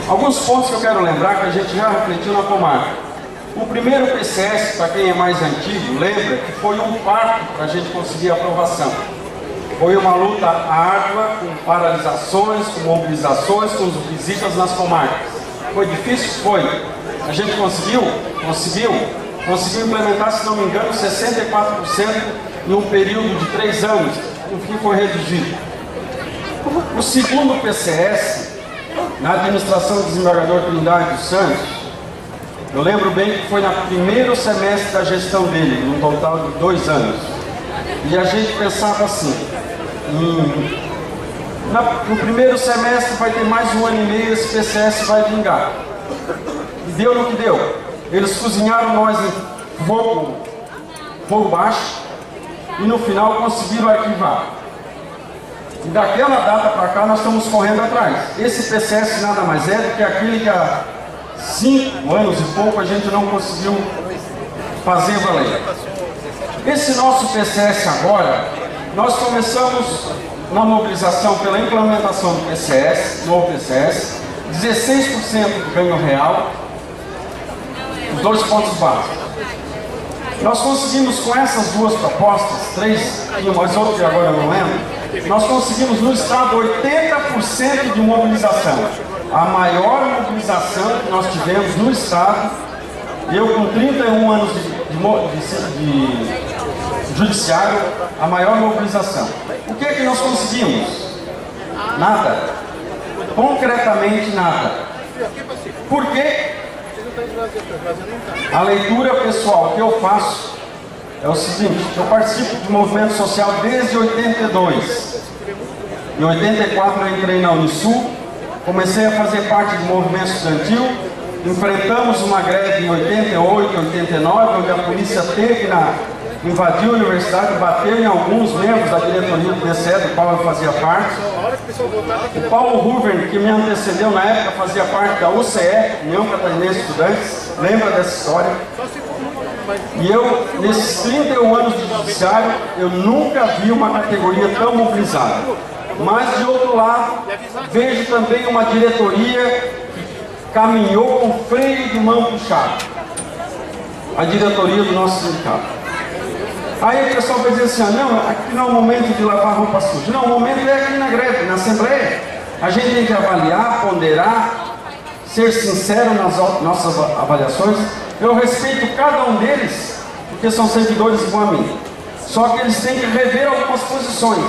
Speaker 10: Alguns pontos que eu quero lembrar que a gente já refletiu na comarca. O primeiro PCS, para quem é mais antigo, lembra que foi um parto para a gente conseguir a aprovação. Foi uma luta árdua, com paralisações, com mobilizações, com visitas nas comarcas. Foi difícil? Foi. A gente conseguiu? Conseguiu implementar, se não me engano, 64% em um período de 3 anos, o que foi reduzido. O segundo PCS, na administração do desembargador Trindade dos Santos, eu lembro bem que foi no primeiro semestre da gestão dele, num total de 2 anos. E a gente pensava assim, no primeiro semestre vai ter mais 1 ano e meio, esse PCS vai vingar. E deu no que deu. Eles cozinharam nós em fogo baixo e no final conseguiram arquivar. E daquela data para cá nós estamos correndo atrás. Esse PCS nada mais é do que aquele que há 5 anos e pouco a gente não conseguiu fazer valer. Esse nosso PCS agora, nós começamos na mobilização pela implementação do PCS, novo PCS, 16% de ganho real, os 2 pontos básicos. Nós conseguimos com essas 2 propostas, 3 e mais outro que agora eu não lembro, nós conseguimos no estado 80% de mobilização. A maior mobilização que nós tivemos no estado, eu com 31 anos de judiciário, a maior mobilização. O que é que nós conseguimos? Nada. Concretamente nada. Por quê? A leitura pessoal que eu faço é o seguinte: eu participo de movimento social desde 82. Em 84 eu entrei na Unisul, comecei a fazer parte do movimento estudantil, enfrentamos uma greve em 88, 89, onde a polícia invadiu a universidade, bateu em alguns membros da diretoria do DCE, do qual eu fazia parte. O Paulo Ruver, que me antecedeu na época, fazia parte da UCE, União Catarinense de Estudantes, lembra dessa história? E eu, nesses 31 anos de judiciário, eu nunca vi uma categoria tão mobilizada. Mas, de outro lado, vejo também uma diretoria que caminhou com freio de mão puxado. A diretoria do nosso sindicato. Aí o pessoal vai dizer assim: não, aqui não é o momento de lavar roupa suja. Não, o momento é aqui na greve, na Assembleia. A gente tem que avaliar, ponderar, ser sincero nas nossas avaliações. Eu respeito cada um deles, porque são servidores igual a mim. Só que eles têm que rever algumas posições.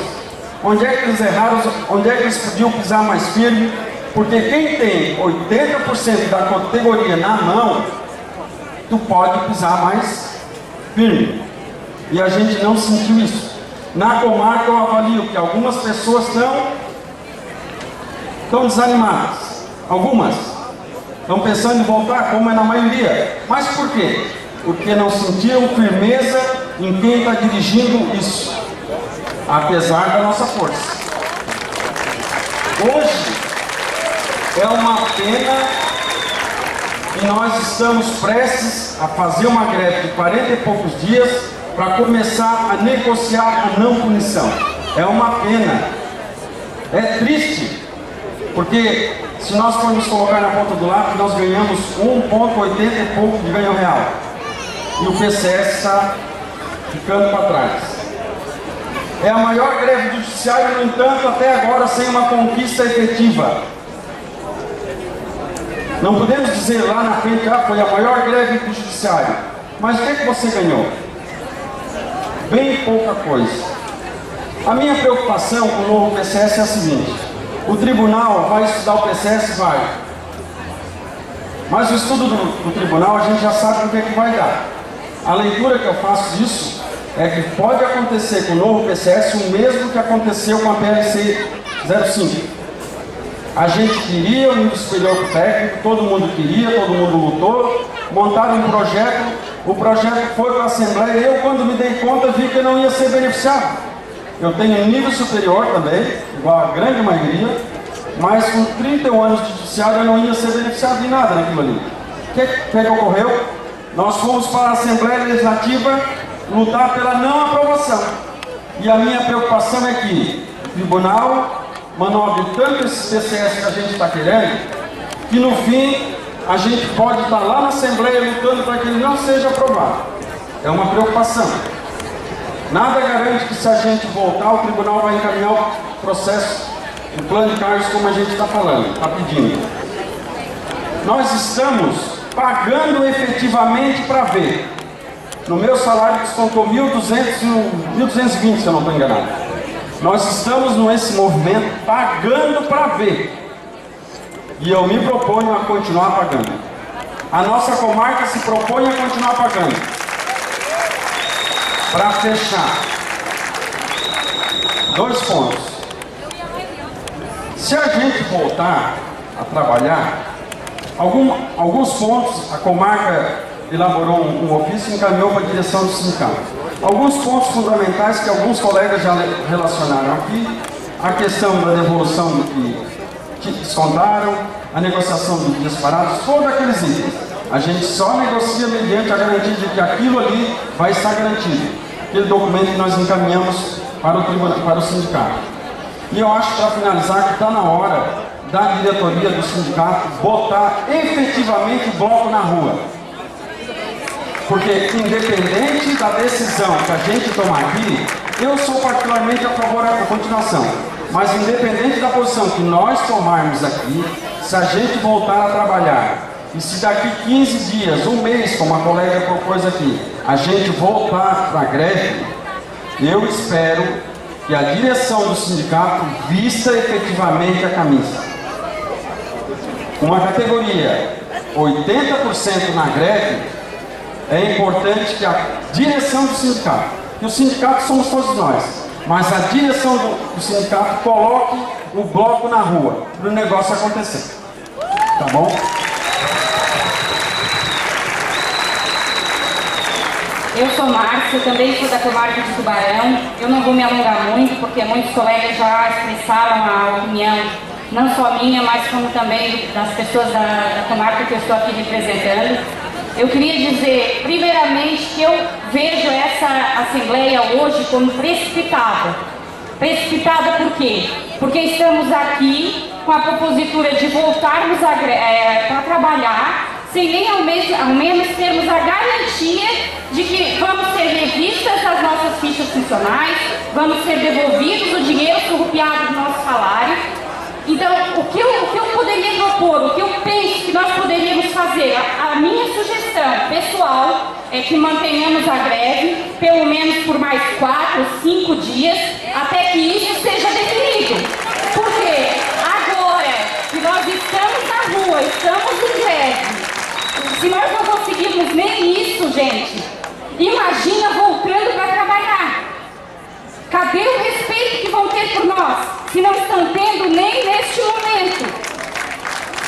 Speaker 10: Onde é que eles erraram, onde é que eles podiam pisar mais firme, porque quem tem 80% da categoria na mão, tu pode pisar mais firme. E a gente não sentiu isso. Na comarca eu avalio que algumas pessoas estão desanimadas. Algumas estão pensando em voltar, como é na maioria. Mas por quê? Porque não sentiram firmeza em quem está dirigindo isso, apesar da nossa força. É uma pena que nós estamos prestes a fazer uma greve de 40 e poucos dias para começar a negociar a não punição. É uma pena. É triste, porque se nós formos colocar na ponta do lápis, nós ganhamos 1,80 e pouco de ganho real. E o PCS está ficando para trás. É a maior greve do judiciário, no entanto, até agora sem uma conquista efetiva. Não podemos dizer lá na frente, foi a maior greve do judiciário. Mas o que você ganhou? Bem pouca coisa. A minha preocupação com o novo PCS é a seguinte: o tribunal vai estudar o PCS? Vai. Mas o estudo do tribunal a gente já sabe o que é que vai dar. A leitura que eu faço disso é que pode acontecer com o novo PCS o mesmo que aconteceu com a PLC 05. A gente queria o nível superior pro técnico, todo mundo queria, todo mundo lutou, montaram um projeto, o projeto foi para a Assembleia e eu, quando me dei conta, vi que eu não ia ser beneficiado. Eu tenho nível superior também, igual a grande maioria, mas com 31 anos de judiciário eu não ia ser beneficiado de nada naquilo ali. O que ocorreu? Nós fomos para a Assembleia Legislativa lutar pela não aprovação. E a minha preocupação é que o tribunal manobre tanto esse PCS que a gente está querendo, que no fim a gente pode estar lá na Assembleia lutando para que ele não seja aprovado. É uma preocupação. Nada garante que se a gente voltar, o tribunal vai encaminhar o processo, o plano de cargos como a gente está falando, está pedindo. Nós estamos pagando efetivamente para ver. No meu salário descontou 1.220, se eu não estou enganado. Nós estamos nesse movimento pagando para ver. E eu me proponho a continuar pagando. A nossa comarca se propõe a continuar pagando. Para fechar, 2 pontos. Se a gente voltar a trabalhar, alguns pontos, a comarca elaborou um ofício e encaminhou para a direção do sindicato. Alguns pontos fundamentais que alguns colegas já relacionaram aqui: a questão da devolução do que descontaram, a negociação dos dias parados, todos aqueles itens. A gente só negocia mediante a garantia de que aquilo ali vai estar garantido. Aquele documento que nós encaminhamos para o tribunal, para o sindicato. E eu acho, para finalizar, que está na hora da diretoria do sindicato botar efetivamente o bloco na rua. Porque, independente da decisão que a gente tomar aqui, eu sou particularmente a favor da continuação. Mas, independente da posição que nós tomarmos aqui, se a gente voltar a trabalhar, e se daqui 15 dias, um mês, como a colega propôs aqui, a gente voltar para a greve, eu espero que a direção do sindicato vista efetivamente a camisa. Uma categoria 80% na greve, é importante que a direção do sindicato, e o sindicato somos todos nós, mas a direção do sindicato coloque o bloco na rua, para o negócio acontecer. Tá bom?
Speaker 2: Eu sou Márcia, também sou da comarca de Tubarão. Eu não vou me alongar muito, porque muitos colegas já expressaram a opinião, não só minha, mas como também das pessoas da comarca que eu estou aqui representando. Eu queria dizer, primeiramente, que eu vejo essa Assembleia hoje como precipitada. Precipitada por quê? Porque estamos aqui com a propositura de voltarmos para trabalhar, sem nem ao menos termos a garantia de que vamos ser revistas as nossas fichas funcionais, vamos ser devolvidos o dinheiro surrupiado do nosso salário. Então, o que eu poderia propor, o que eu penso que nós poderíamos fazer, a minha sugestão pessoal é que mantenhamos a greve, pelo menos por mais 4, 5 dias, até que isso seja definido. Porque agora que nós estamos na rua, estamos em greve, se nós não conseguirmos nem isso, gente, imagina voltando para trabalhar. Cadê o respeito que vão ter por nós, se não estão tendo nem neste momento?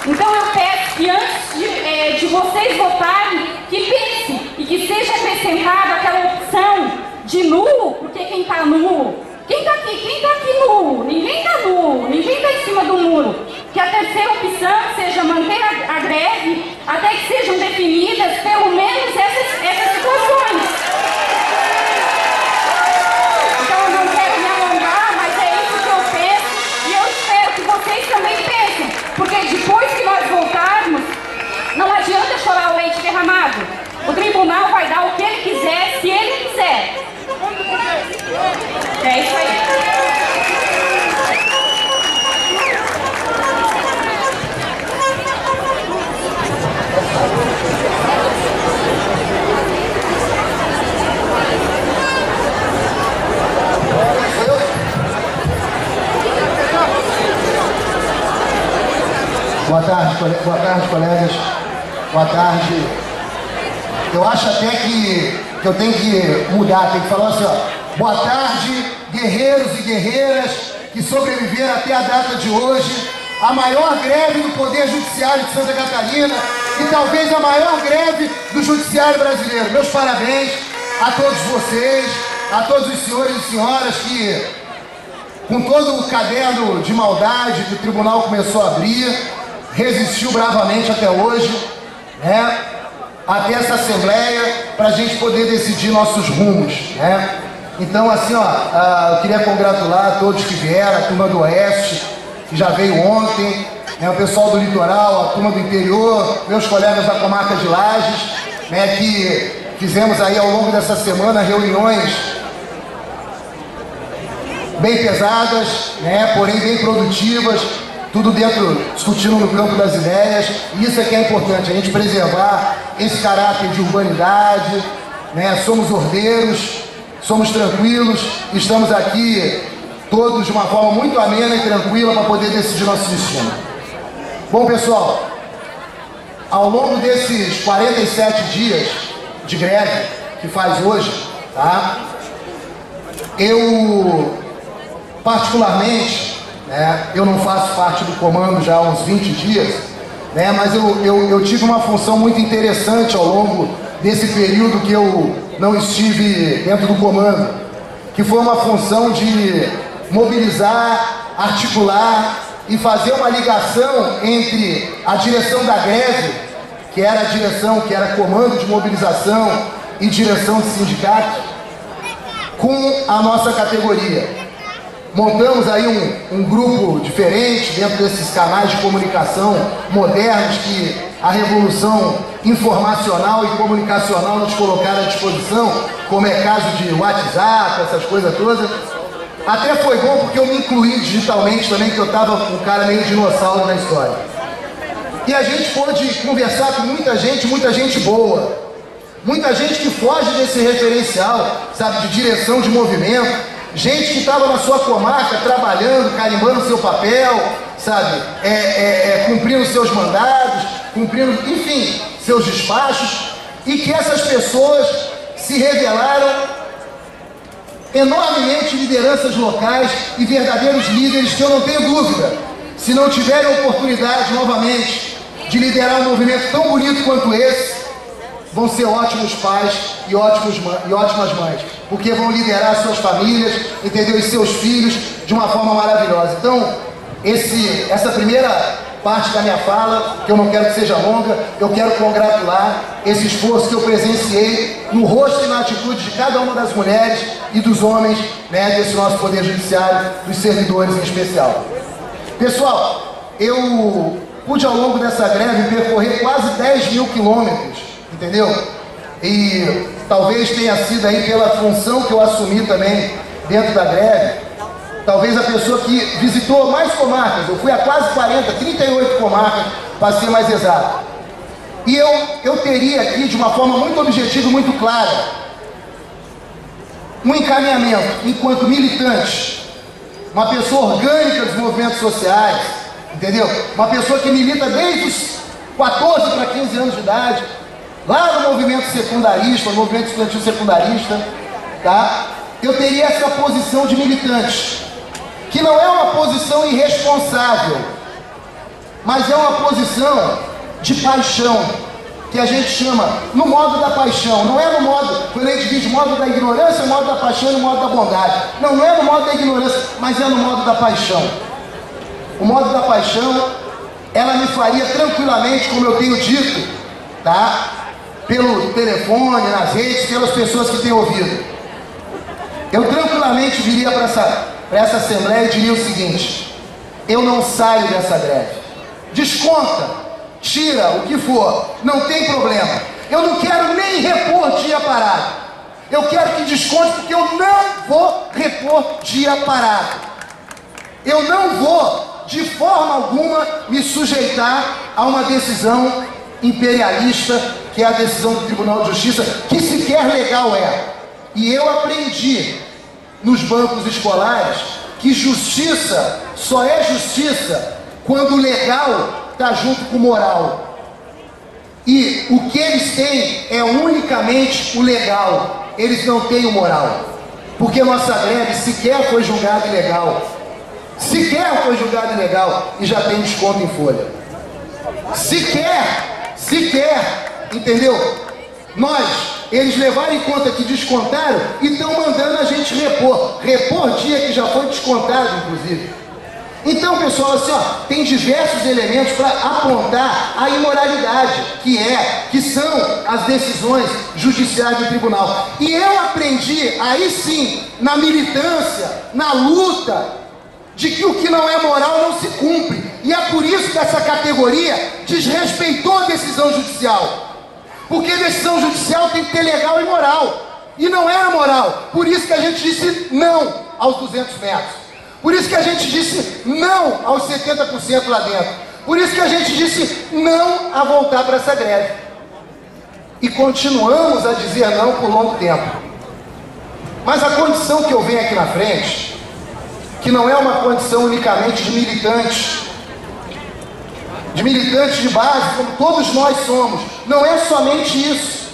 Speaker 2: Então eu peço que antes de vocês votarem, que pensem e que seja acrescentada aquela opção de nulo, porque quem está nulo, quem está aqui nulo, ninguém está nulo, ninguém está em cima do muro. Que a terceira opção manter a greve até que sejam definidas pelo menos essas situações. Então eu não quero me alongar, mas é isso que eu penso e eu espero que vocês também pensem, porque depois que nós voltarmos, não adianta chorar o leite derramado. O tribunal vai dar o que ele quiser, se ele quiser. É isso aí.
Speaker 5: Boa tarde, colegas. Boa tarde. Eu acho até que eu tenho que mudar, tenho que falar assim, ó. Boa tarde, guerreiros e guerreiras que sobreviveram até a data de hoje, a maior greve do Poder Judiciário de Santa Catarina e talvez a maior greve do Judiciário brasileiro. Meus parabéns a todos vocês, a todos os senhores e senhoras que, com todo o caderno de maldade que o tribunal começou a abrir, resistiu bravamente até hoje, né? Até essa assembleia, para a gente poder decidir nossos rumos, né? Então, assim, ó, eu queria congratular a todos que vieram, a turma do Oeste, que já veio ontem, né? O pessoal do Litoral, a turma do interior, meus colegas da comarca de Lages, né? Que fizemos aí ao longo dessa semana reuniões bem pesadas, né? Porém bem produtivas, tudo dentro, discutindo no campo das ideias. E isso é que é importante, a gente preservar esse caráter de urbanidade, né? Somos ordeiros, somos tranquilos, estamos aqui todos de uma forma muito amena e tranquila para poder decidir nosso destino. Bom, pessoal, ao longo desses 47 dias de greve que faz hoje, tá? Eu, particularmente, né, eu não faço parte do comando já há uns 20 dias, né, mas eu tive uma função muito interessante ao longo desse período que eu não estive dentro do comando, que foi uma função de mobilizar, articular e fazer uma ligação entre a direção da greve, que era a direção, que era comando de mobilização e direção de sindicato, com a nossa categoria. Montamos aí um grupo diferente dentro desses canais de comunicação modernos que a revolução informacional e comunicacional nos colocaram à disposição, como é caso de WhatsApp, essas coisas todas. Até foi bom porque eu me incluí digitalmente também, que eu estava um cara meio dinossauro na história. E a gente pôde conversar com muita gente boa, muita gente que foge desse referencial, sabe, de direção de movimento. Gente que estava na sua comarca trabalhando, carimbando seu papel, sabe, cumprindo seus mandados, cumprindo, enfim, seus despachos, e que essas pessoas se revelaram enormemente lideranças locais e verdadeiros líderes que eu não tenho dúvida, se não tiverem oportunidade novamente de liderar um movimento tão bonito quanto esse, vão ser ótimos pais e ótimas mães, porque vão liderar suas famílias, entendeu? E seus filhos de uma forma maravilhosa. Então, essa primeira parte da minha fala, que eu não quero que seja longa, eu quero congratular esse esforço que eu presenciei no rosto e na atitude de cada uma das mulheres e dos homens, né, desse nosso Poder Judiciário, dos servidores em especial. Pessoal, eu pude ao longo dessa greve percorrer quase 10 mil quilômetros, entendeu? E talvez tenha sido aí pela função que eu assumi também dentro da greve, talvez a pessoa que visitou mais comarcas. Eu fui a quase 38 comarcas, para ser mais exato. E eu teria aqui, de uma forma muito objetiva e muito clara, um encaminhamento enquanto militante, uma pessoa orgânica dos movimentos sociais, entendeu? Uma pessoa que milita desde os 14 para 15 anos de idade, lá no movimento secundarista, no movimento estudantil secundarista, tá? Eu teria essa posição de militante, que não é uma posição irresponsável, mas é uma posição de paixão, que a gente chama no modo da paixão. Não é no modo, quando a gente diz modo da ignorância, o modo da paixão e o modo da bondade. Não é no modo da ignorância, mas é no modo da paixão. O modo da paixão
Speaker 11: ela me faria tranquilamente, como eu tenho dito, tá? Pelo telefone, nas redes, pelas pessoas que têm ouvido. Eu tranquilamente viria para essa Assembleia e diria o seguinte: eu não saio dessa greve. Desconta, tira o que for, não tem problema. Eu não quero nem repor dia parado. Eu quero que desconte, porque eu não vou repor dia parado. Eu não vou, de forma alguma, me sujeitar a uma decisão imperialista, que é a decisão do Tribunal de Justiça, que sequer legal é. E eu aprendi nos bancos escolares que justiça só é justiça quando o legal está junto com o moral. E o que eles têm é unicamente o legal, eles não têm o moral. Porque nossa greve sequer foi julgada ilegal. Sequer foi julgada ilegal e já tem desconto em folha. Sequer, entendeu? Eles levaram em conta que descontaram e estão mandando a gente repor dia que já foi descontado, inclusive. Então, pessoal, assim, ó, tem diversos elementos para apontar a imoralidade que são as decisões judiciais do tribunal. E eu aprendi, aí sim, na militância, na luta, de que o que não é moral não se cumpre. E é por isso que essa categoria desrespeitou a decisão judicial. Porque a decisão judicial tem que ter legal e moral. E não era moral. Por isso que a gente disse não aos 200 metros. Por isso que a gente disse não aos 70% lá dentro. Por isso que a gente disse não a voltar para essa greve. E continuamos a dizer não por longo tempo. Mas a condição que eu venho aqui na frente, que não é uma condição unicamente de militantes de base, como todos nós somos, não é somente isso.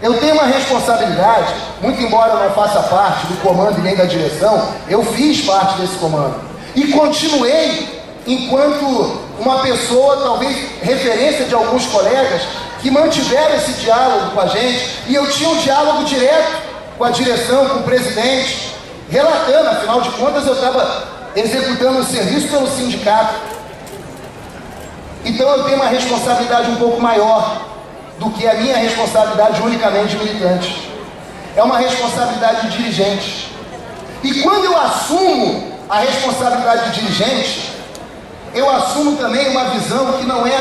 Speaker 11: Eu tenho uma responsabilidade, muito embora eu não faça parte do comando e nem da direção, eu fiz parte desse comando. E continuei enquanto uma pessoa, talvez referência de alguns colegas, que mantiveram esse diálogo com a gente, e eu tinha um diálogo direto com a direção, com o presidente, relatando, afinal de contas eu estava executando um serviço pelo sindicato. Então eu tenho uma responsabilidade um pouco maior do que a minha responsabilidade unicamente de militante. É uma responsabilidade de dirigente. E quando eu assumo a responsabilidade de dirigente, eu assumo também uma visão que não é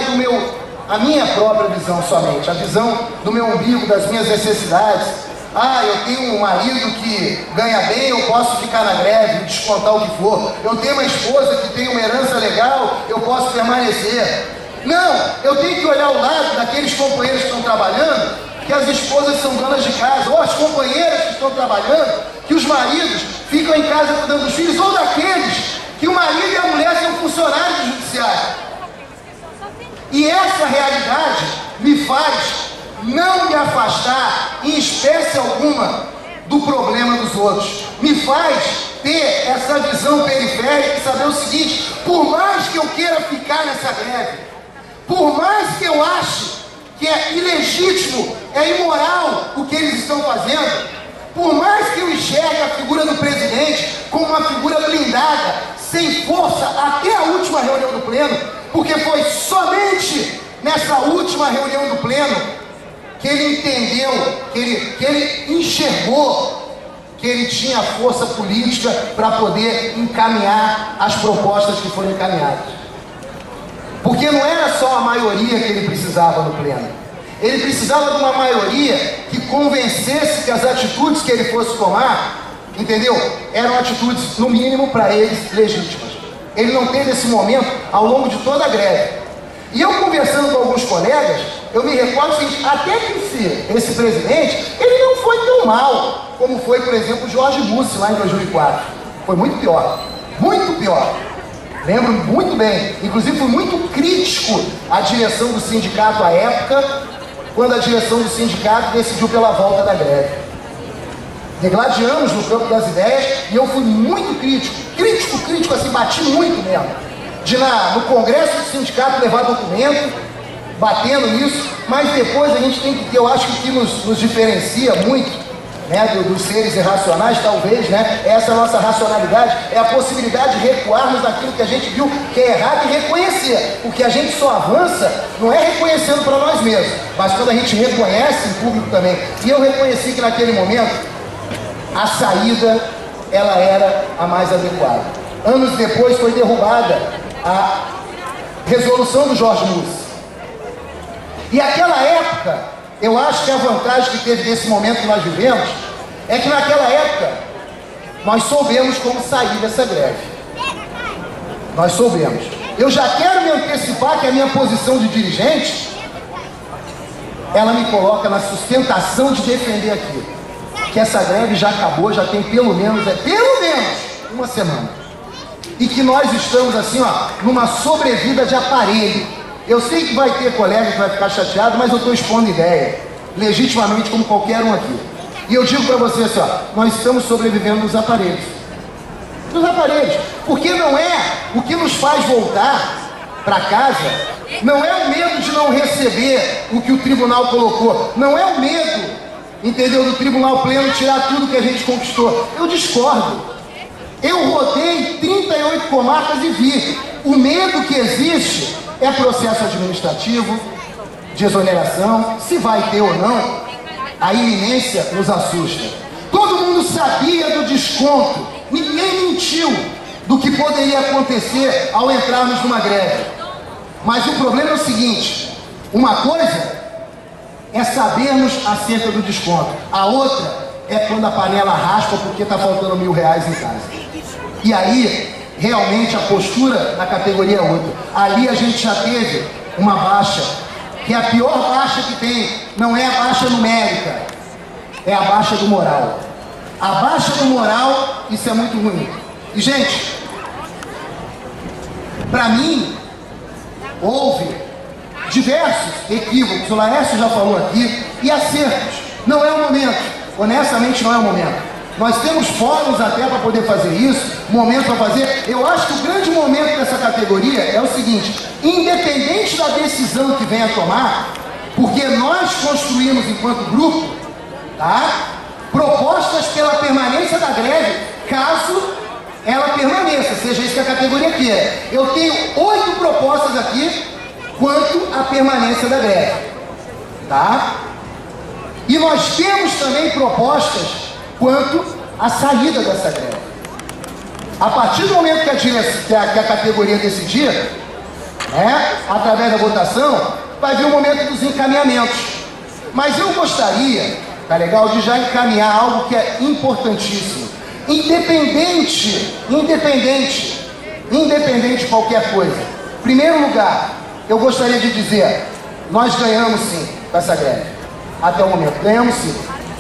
Speaker 11: a minha própria visão somente, a visão do meu umbigo, das minhas necessidades. Eu tenho um marido que ganha bem, eu posso ficar na greve, descontar o que for. Eu tenho uma esposa que tem uma herança legal, eu posso permanecer. Não, eu tenho que olhar ao lado daqueles companheiros que estão trabalhando, que as esposas são donas de casa, ou as companheiras que estão trabalhando, que os maridos ficam em casa cuidando dos filhos, ou daqueles que o marido e a mulher são funcionários do judiciário. E essa realidade me faz não me afastar, em espécie alguma, do problema dos outros. Me faz ter essa visão periférica e saber o seguinte: por mais que eu queira ficar nessa greve, por mais que eu ache que é ilegítimo, é imoral o que eles estão fazendo, por mais que eu enxergue a figura do presidente como uma figura blindada, sem força, até a última reunião do pleno, porque foi somente nessa última reunião do pleno que ele entendeu, que ele enxergou que ele tinha força política para poder encaminhar as propostas que foram encaminhadas. Porque não era só a maioria que ele precisava no pleno. Ele precisava de uma maioria que convencesse que as atitudes que ele fosse tomar, entendeu? Eram atitudes, no mínimo, para eles, legítimas. Ele não teve esse momento ao longo de toda a greve. E eu conversando com alguns colegas, eu me recordo que até que esse presidente, ele não foi tão mal como foi, por exemplo, o Jorge Mussi lá em 2004. Foi muito pior. Muito pior. Lembro muito bem. Inclusive fui muito crítico à direção do sindicato à época, quando a direção do sindicato decidiu pela volta da greve. Degladiamos no campo das ideias e eu fui muito crítico, assim, bati muito mesmo. De no congresso do sindicato levar documento, batendo nisso, mas depois a gente tem que ter, eu acho que o que nos diferencia muito né, dos seres irracionais, talvez, né, essa nossa racionalidade é a possibilidade de recuarmos naquilo que a gente viu que é errado e reconhecer. Porque a gente só avança, não é reconhecendo para nós mesmos, mas quando a gente reconhece em público também. E eu reconheci que naquele momento a saída, ela era a mais adequada. Anos depois foi derrubada a resolução do Jorge Mussi. E aquela época, eu acho que a vantagem que teve nesse momento que nós vivemos é que naquela época nós soubemos como sair dessa greve. Nós soubemos. Eu já quero me antecipar que a minha posição de dirigente, ela me coloca na sustentação de defender aquilo. Que essa greve já acabou, já tem pelo menos uma semana. E que nós estamos assim, ó, numa sobrevida de aparelho. Eu sei que vai ter colega que vai ficar chateado, mas eu estou expondo ideia, legitimamente como qualquer um aqui. E eu digo para vocês assim, ó, nós estamos sobrevivendo nos aparelhos. Nos aparelhos. Porque não é o que nos faz voltar para casa, não é o medo de não receber o que o tribunal colocou, não é o medo, entendeu, do tribunal pleno tirar tudo que a gente conquistou. Eu discordo. Eu rodei 38 comarcas e vi. O medo que existe é processo administrativo, de exoneração, se vai ter ou não, a iminência nos assusta. Todo mundo sabia do desconto, ninguém mentiu do que poderia acontecer ao entrarmos numa greve. Mas o problema é o seguinte, uma coisa é sabermos acerca do desconto, a outra é quando a panela raspa porque está faltando R$1.000 em casa. E aí, realmente a postura da categoria é outra. Ali a gente já teve uma baixa, que é a pior baixa que tem, não é a baixa numérica, é a baixa do moral. A baixa do moral, isso é muito ruim. E gente, para mim, houve diversos equívocos, o Laércio já falou aqui, e acertos. Não é o momento, honestamente não é o momento. Nós temos fóruns até para poder fazer isso, momento para fazer. Eu acho que o grande momento dessa categoria é o seguinte, independente da decisão que venha a tomar, porque nós construímos enquanto grupo, tá, propostas pela permanência da greve, caso ela permaneça, seja isso que a categoria quer. Eu tenho 8 propostas aqui quanto à permanência da greve, tá? E nós temos também propostas quanto à saída dessa greve. A partir do momento que a categoria decidir, né, através da votação, vai vir o momento dos encaminhamentos. Mas eu gostaria, tá legal, de já encaminhar algo que é importantíssimo. Independente de qualquer coisa. Em primeiro lugar, eu gostaria de dizer, nós ganhamos sim com essa greve. Até o momento, ganhamos sim,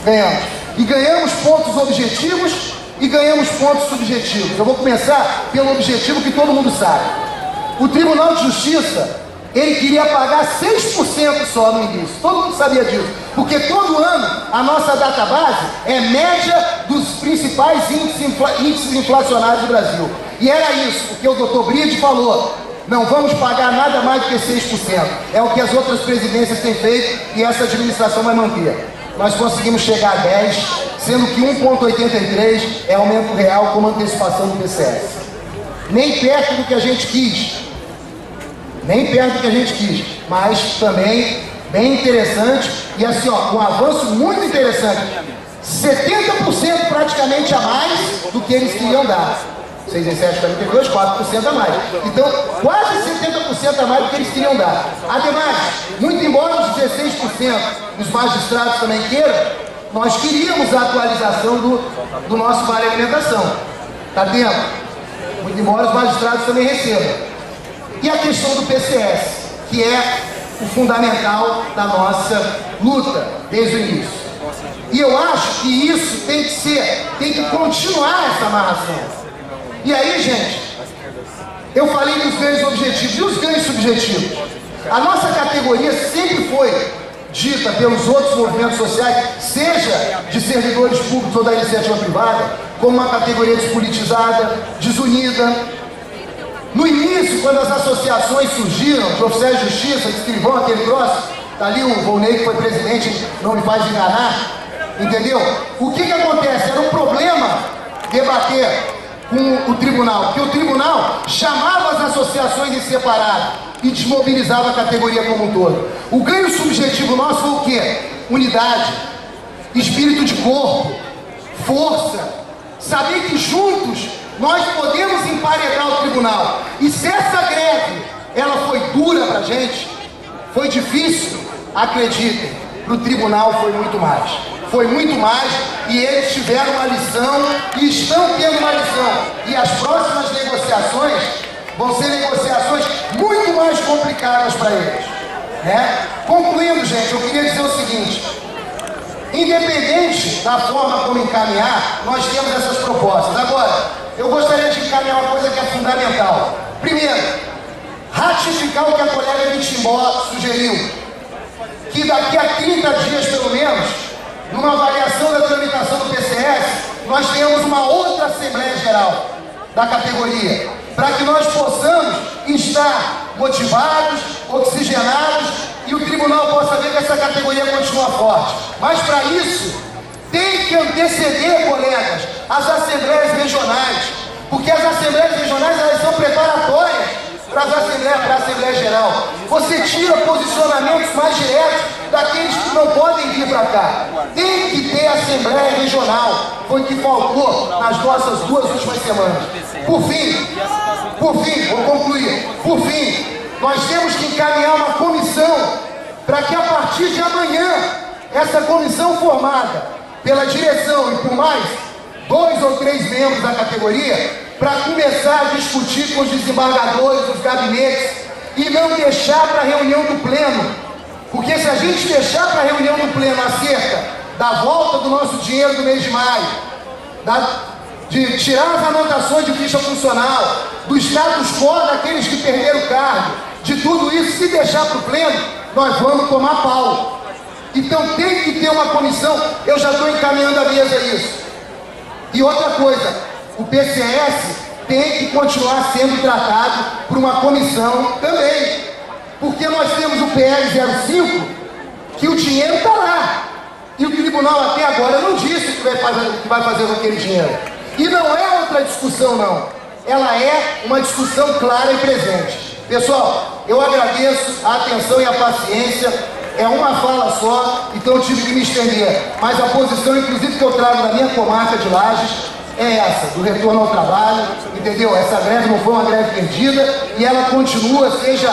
Speaker 11: ganhamos. E ganhamos pontos objetivos e ganhamos pontos subjetivos. Eu vou começar pelo objetivo que todo mundo sabe. O Tribunal de Justiça, ele queria pagar 6% só no início. Todo mundo sabia disso. Porque todo ano a nossa database é média dos principais índices inflacionários do Brasil. E era isso, o que o doutor Bride falou. Não vamos pagar nada mais do que 6%. É o que as outras presidências têm feito e essa administração vai manter. Nós conseguimos chegar a 10, sendo que 1,83 é aumento real como antecipação do PCS. Nem perto do que a gente quis. Nem perto do que a gente quis. Mas também bem interessante. E assim, ó, um avanço muito interessante. 70% praticamente a mais do que eles queriam dar. 6 em 7, 42, 4% a mais. Então, quase 70% a mais do que eles queriam dar. Ademais, muito embora os 16% dos magistrados também queiram, nós queríamos a atualização do nosso vale alimentação. Tá tendo? Muito embora os magistrados também recebam. E a questão do PCS, que é o fundamental da nossa luta desde o início. E eu acho que isso tem que continuar essa amarração. E aí, gente, eu falei dos ganhos objetivos e os ganhos subjetivos. A nossa categoria sempre foi dita pelos outros movimentos sociais, seja de servidores públicos ou da iniciativa privada, como uma categoria despolitizada, desunida. No início, quando as associações surgiram, de oficiais de justiça, de escrivão, aquele troço, tá ali o Volney, que foi presidente, não me faz enganar, Entendeu? O que acontece? Era um problema debater com o tribunal, porque o tribunal chamava as associações em separado e desmobilizava a categoria como um todo. O ganho subjetivo nosso foi o quê? Unidade, espírito de corpo, força, saber que juntos nós podemos emparedar o tribunal. E se essa greve, ela foi dura pra gente, foi difícil, acreditem, pro tribunal foi muito mais. Foi muito mais, e eles tiveram uma lição e estão tendo uma lição. E as próximas negociações vão ser negociações muito mais complicadas para eles, né? Concluindo, gente, eu queria dizer o seguinte: independente da forma como encaminhar, nós temos essas propostas. Agora, eu gostaria de encaminhar uma coisa que é fundamental. Primeiro, ratificar o que a colega Mitimbó sugeriu, que daqui a 30 dias, pelo menos, numa avaliação da tramitação do PCS, nós tenhamos uma outra Assembleia Geral da categoria, para que nós possamos estar motivados, oxigenados, e o tribunal possa ver que essa categoria continua forte. Mas para isso, tem que anteceder, colegas, as Assembleias Regionais, porque as Assembleias Regionais, elas são preparatórias para a Assembleia Geral. Você tira posicionamentos mais diretos daqueles que não podem vir para cá. Tem que ter Assembleia Regional. Foi o que faltou nas nossas 2 últimas semanas. Por fim, vou concluir. Por fim, nós temos que encaminhar uma comissão para que a partir de amanhã, essa comissão formada pela direção e por mais 2 ou 3 membros da categoria, para começar a discutir com os desembargadores, os gabinetes, e não deixar para a reunião do pleno. Porque se a gente deixar para a reunião do pleno acerca da volta do nosso dinheiro do mês de maio, de tirar as anotações de ficha funcional, do status quo daqueles que perderam o cargo, de tudo isso, se deixar para o pleno, nós vamos tomar pau. Então tem que ter uma comissão, eu já estou encaminhando a mesa isso. E outra coisa, o PCS tem que continuar sendo tratado por uma comissão também, porque nós temos o PL 05, que o dinheiro está lá, e o tribunal até agora não disse o que vai fazer com aquele dinheiro. E não é outra discussão não, ela é uma discussão clara e presente. Pessoal, eu agradeço a atenção e a paciência, é uma fala só, então eu tive que me estender, mas a posição inclusive que eu trago da minha comarca de Lages é essa, do retorno ao trabalho, entendeu? Essa greve não foi uma greve perdida e ela continua, seja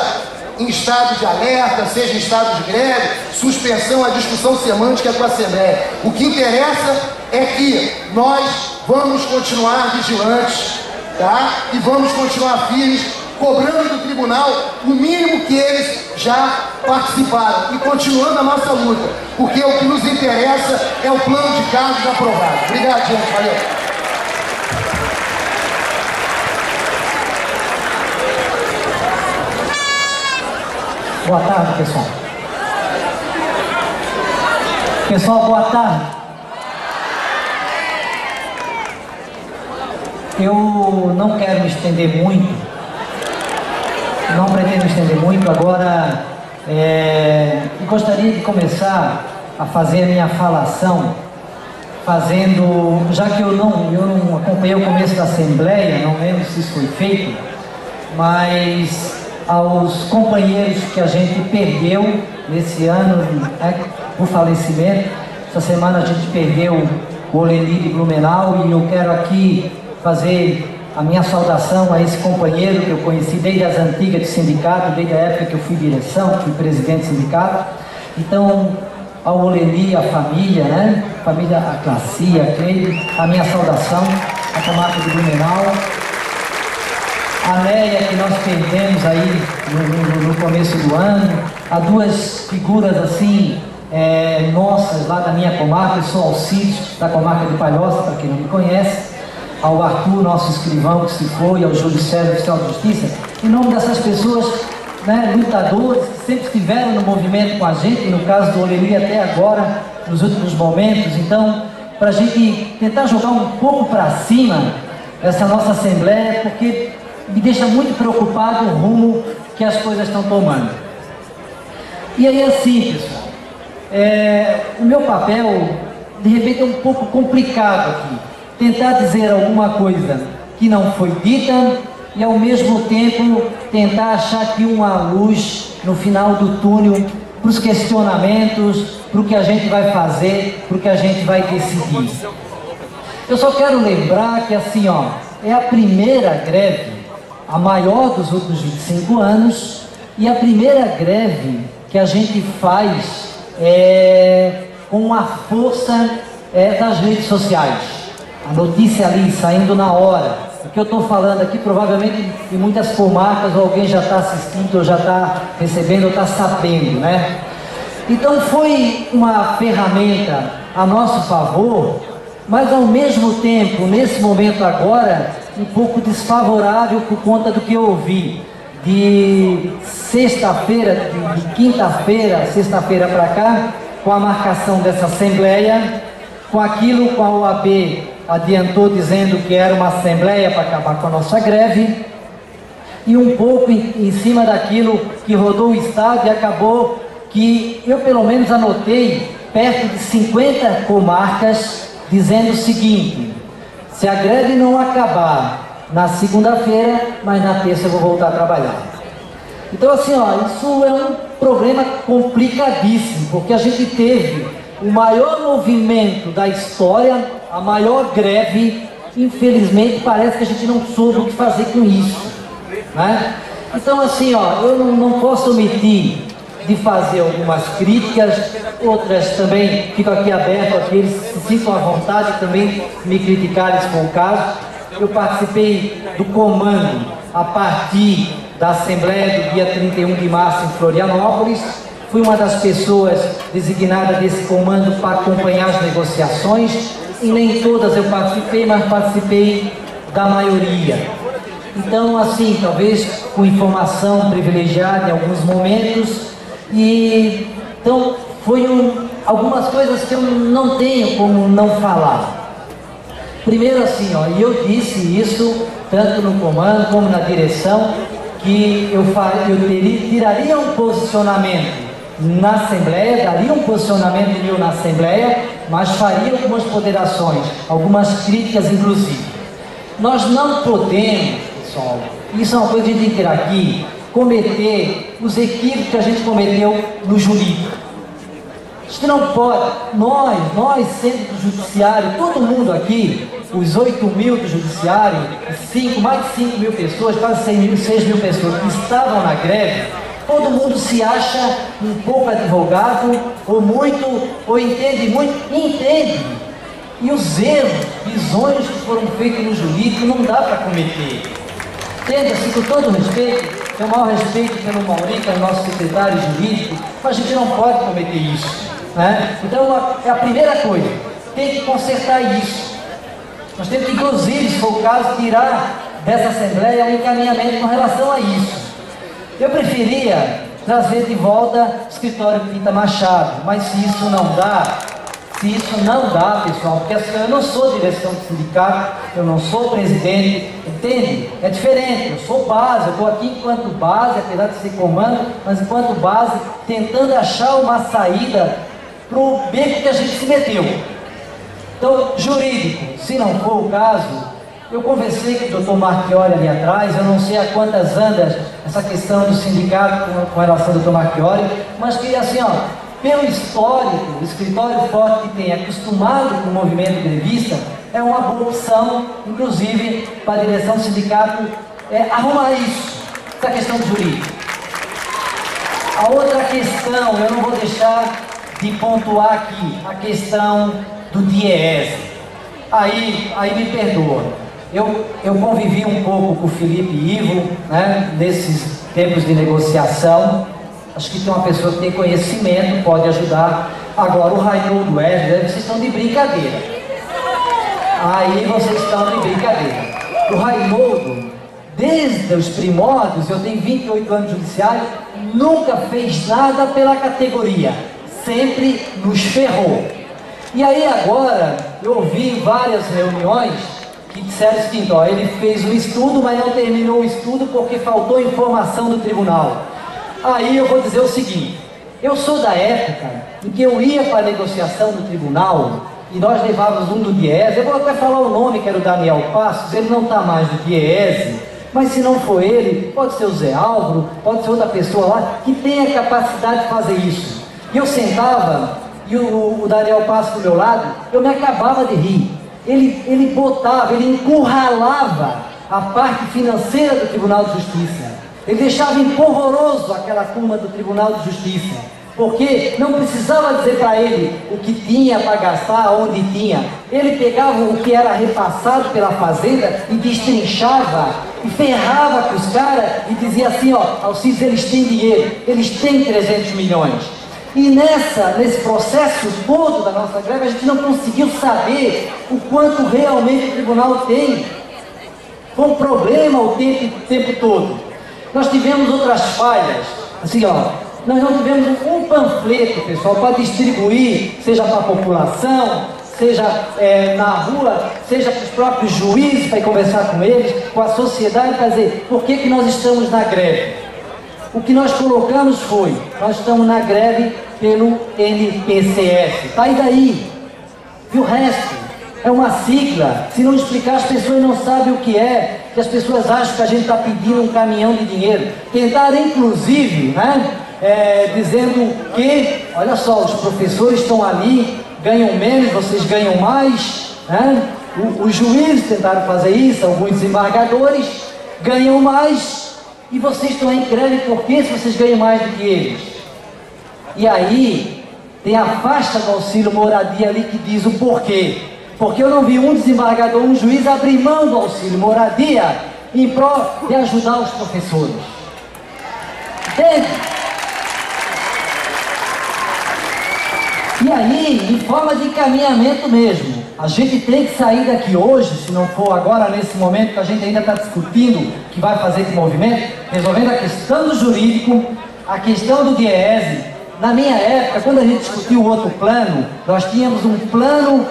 Speaker 11: em estado de alerta, seja em estado de greve, suspensão, a discussão semântica com a Assembleia. O que interessa é que nós vamos continuar vigilantes, tá? E vamos continuar firmes, cobrando do tribunal o mínimo que eles já participaram e continuando a nossa luta, porque o que nos interessa é o plano de casos aprovado. Obrigado, gente. Valeu.
Speaker 12: Boa tarde, pessoal. Pessoal, boa tarde. Eu não quero me estender muito, não pretendo me estender muito. Agora, gostaria de começar a fazer a minha falação, já que eu não acompanhei o começo da Assembleia, não lembro se isso foi feito, mas aos companheiros que a gente perdeu nesse ano, por falecimento. Essa semana a gente perdeu o Oleni de Blumenau e eu quero aqui fazer a minha saudação a esse companheiro que eu conheci desde as antigas de sindicato, desde a época que eu fui direção, fui presidente do sindicato. Então, ao Oleni, a família, né? Família, a Classi, a Cleide, a minha saudação, a comarca de Blumenau. A Néia, que nós perdemos aí no começo do ano, há 2 figuras assim, nossas lá da minha comarca. Eu sou Alcides, da comarca de Palhoça, para quem não me conhece, ao Arthur, nosso escrivão que se foi, ao Júlio César, oficial de justiça, em nome dessas pessoas, né, lutadores, que sempre estiveram no movimento com a gente, no caso do Oleni até agora, nos últimos momentos. Então, para a gente tentar jogar um pouco para cima essa nossa Assembleia, porque me deixa muito preocupado o rumo que as coisas estão tomando. E aí assim, pessoal, o meu papel de repente é um pouco complicado aqui. Tentar dizer alguma coisa que não foi dita e ao mesmo tempo tentar achar aqui uma luz no final do túnel para os questionamentos, para o que a gente vai fazer, para o que a gente vai decidir. Eu só quero lembrar que assim, ó, é a primeira greve, a maior dos últimos 25 anos, e a primeira greve que a gente faz com a força das redes sociais. A notícia ali saindo na hora. O que eu estou falando aqui, provavelmente em muitas comarcas alguém já está assistindo, ou já está recebendo, ou está sabendo, né? Então foi uma ferramenta a nosso favor, mas ao mesmo tempo, nesse momento agora, um pouco desfavorável por conta do que eu ouvi. De sexta-feira, de quinta-feira, sexta-feira para cá, com a marcação dessa assembleia, com aquilo com a OAB adiantou dizendo que era uma assembleia para acabar com a nossa greve, e um pouco em cima daquilo que rodou o estado, e acabou que eu pelo menos anotei perto de 50 comarcas dizendo o seguinte: se a greve não acabar na segunda-feira, mas na terça eu vou voltar a trabalhar. Então assim, ó, isso é um problema complicadíssimo, porque a gente teve o maior movimento da história, a maior greve. Infelizmente parece que a gente não soube o que fazer com isso, né? Então assim, ó, eu não posso omitir de fazer algumas críticas, outras também fico aqui aberto, aqueles que se sintam à vontade também me criticarem se for o caso. Eu participei do comando a partir da Assembleia do dia 31 de março em Florianópolis. Fui uma das pessoas designadas desse comando para acompanhar as negociações. E nem todas eu participei, mas participei da maioria. Então, assim, talvez com informação privilegiada em alguns momentos. E então, algumas coisas que eu não tenho como não falar. Primeiro assim, ó, e eu disse isso tanto no comando como na direção, que eu tiraria um posicionamento na Assembleia, daria um posicionamento meu na Assembleia, mas faria algumas ponderações, algumas críticas inclusive. Nós não podemos, pessoal, isso é uma coisa que a gente tem que ter aqui, cometer os equívocos que a gente cometeu no jurídico. A gente não pode, nós sendo do judiciário, todo mundo aqui, os 8 mil do judiciário, mais de 5 mil pessoas, quase 6 mil pessoas que estavam na greve, todo mundo se acha um pouco advogado, ou muito, ou entende muito, entende. E os erros, visões que foram feitos no jurídico não dá para cometer. Entende? Assim, com todo respeito, tenho o maior respeito pelo Maurício, que é o nosso secretário jurídico, mas a gente não pode cometer isso, né? Então, é a primeira coisa, tem que consertar isso. Nós temos que, inclusive, se for o caso, tirar dessa Assembleia um encaminhamento com relação a isso. Eu preferia trazer de volta o escritório Pinta Machado, mas se isso não dá, pessoal, porque assim, eu não sou direção do sindicato, eu não sou presidente, entende? É diferente, eu sou base, eu estou aqui enquanto base, apesar de ser comando, mas enquanto base, tentando achar uma saída para o beco que a gente se meteu. Então, jurídico, se não for o caso, eu conversei com o Dr. Marchiori ali atrás, eu não sei a quantas andas essa questão do sindicato com relação ao Dr. Marchiori, mas que assim, ó, pelo histórico, o escritório forte que tem, acostumado com o movimento grevista, é uma boa opção, inclusive, para a direção do sindicato arrumar isso, essa questão jurídica. A outra questão, eu não vou deixar de pontuar aqui, a questão do DIEESE. Aí me perdoa. Eu convivi um pouco com o Felipe Ivo, né, nesses tempos de negociação. Acho que tem uma pessoa que tem conhecimento, pode ajudar. Agora, o Raimundo Wesley, vocês estão de brincadeira. Aí vocês estão de brincadeira. O Raimundo, desde os primórdios, eu tenho 28 anos de judiciário, nunca fez nada pela categoria. Sempre nos ferrou. E aí agora, eu ouvi em várias reuniões que disseram o seguinte, ó, ele fez um estudo, mas não terminou o estudo porque faltou informação do tribunal. Aí eu vou dizer o seguinte, eu sou da época em que eu ia para a negociação do tribunal e nós levávamos um do Diese. Eu vou até falar o nome, que era o Daniel Passos, ele não está mais no Diese, mas se não for ele, pode ser o Zé Álvaro, pode ser outra pessoa lá, que tem a capacidade de fazer isso. E eu sentava, e o Daniel Passos do meu lado, eu me acabava de rir. Ele botava, ele encurralava a parte financeira do Tribunal de Justiça. Ele deixava empolvoroso aquela turma do Tribunal de Justiça, porque não precisava dizer para ele o que tinha para gastar, onde tinha. Ele pegava o que era repassado pela Fazenda e destrinchava, e ferrava com os caras e dizia assim, ó, Alcides, eles têm dinheiro, eles têm 300 milhões. E nesse processo todo da nossa greve, a gente não conseguiu saber o quanto realmente o tribunal tem. Foi um problema o tempo todo. Nós tivemos outras falhas, assim, ó, nós não tivemos um panfleto, pessoal, para distribuir, seja para a população, seja na rua, seja para os próprios juízes, para ir conversar com eles, com a sociedade, para dizer por que nós estamos na greve. O que nós colocamos foi, nós estamos na greve pelo NPCS, tá aí daí, e o resto é uma sigla. Se não explicar, as pessoas não sabem o que é, que as pessoas acham que a gente está pedindo um caminhão de dinheiro. Tentaram inclusive, né, dizendo que, olha só, os professores estão ali, ganham menos, vocês ganham mais, né? Os juízes tentaram fazer isso, alguns desembargadores ganham mais, e vocês estão em greve por quê, se vocês ganham mais do que eles? E aí, tem a faixa do auxílio moradia ali que diz o porquê. Porque eu não vi um desembargador, um juiz abrir mão do auxílio moradia em prol de ajudar os professores. Entende? E aí, em forma de encaminhamento mesmo, a gente tem que sair daqui hoje, se não for agora, nesse momento que a gente ainda está discutindo o que vai fazer com o movimento, resolvendo a questão do jurídico, a questão do Diese. Na minha época, quando a gente discutiu o outro plano, nós tínhamos um plano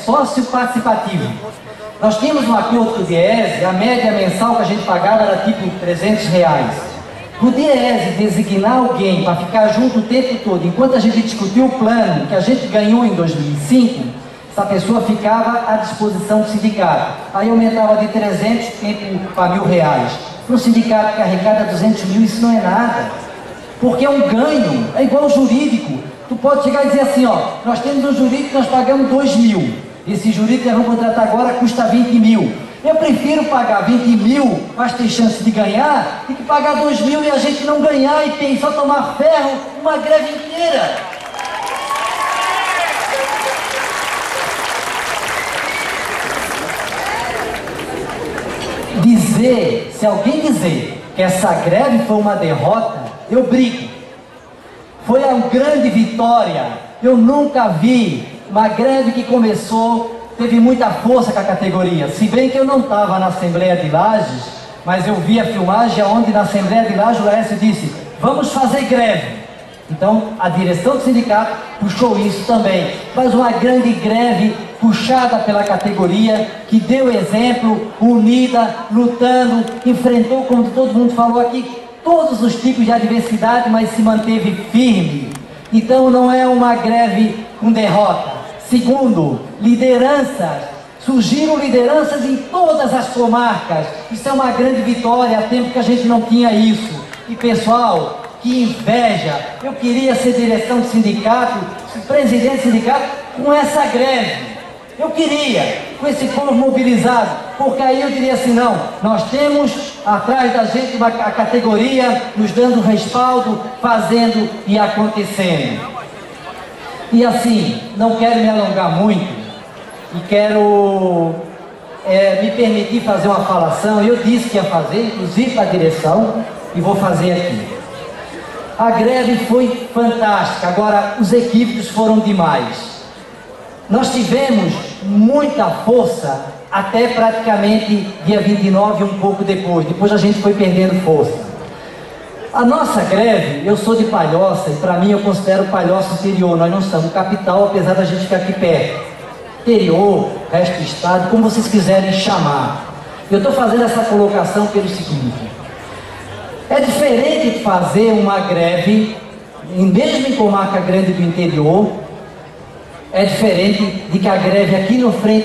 Speaker 12: sócio-participativo. Nós tínhamos um acordo com o Diese, a média mensal que a gente pagava era tipo R$300. O Diese designar alguém para ficar junto o tempo todo, enquanto a gente discutiu o plano que a gente ganhou em 2005, essa pessoa ficava à disposição do sindicato. Aí aumentava de 300 para R$1.000. Para um sindicato que arrecada 200 mil, isso não é nada. Porque é um ganho, é igual ao jurídico. Tu pode chegar e dizer assim, ó, nós temos um jurídico que nós pagamos 2 mil. Esse jurídico que nós vamos contratar agora custa 20 mil. Eu prefiro pagar 20 mil, mas ter chance de ganhar, do que pagar 2 mil e a gente não ganhar e tem só tomar ferro uma greve inteira. Dizer, se alguém dizer que essa greve foi uma derrota, eu brigo. Foi uma grande vitória. Eu nunca vi uma greve que começou, teve muita força com a categoria. Se bem que eu não estava na Assembleia de Lages, mas eu vi a filmagem onde na Assembleia de Lages o Laércio disse, vamos fazer greve. Então a direção do sindicato puxou isso também. Mas uma grande greve puxada pela categoria, que deu exemplo, unida, lutando, enfrentou, como todo mundo falou aqui, todos os tipos de adversidade, mas se manteve firme. Então não é uma greve com derrota. Segundo, lideranças. Surgiram lideranças em todas as comarcas. Isso é uma grande vitória, há tempo que a gente não tinha isso. E pessoal, que inveja. Eu queria ser direção do sindicato, presidente do sindicato, com essa greve. Eu queria, com esse povo mobilizado, porque aí eu diria assim, não, nós temos atrás da gente a categoria nos dando respaldo, fazendo e acontecendo. E assim, não quero me alongar muito e quero me permitir fazer uma falação. Eu disse que ia fazer, inclusive para a direção, e vou fazer aqui. A greve foi fantástica, agora os equívocos foram demais. Nós tivemos muita força até praticamente dia 29 e um pouco depois a gente foi perdendo força. A nossa greve, eu sou de Palhoça e para mim eu considero Palhoça interior, nós não somos capital, apesar da gente ficar aqui perto. Interior, resto do estado, como vocês quiserem chamar. Eu estou fazendo essa colocação pelo seguinte, é diferente de fazer uma greve, mesmo em comarca grande do interior, é diferente de que a greve aqui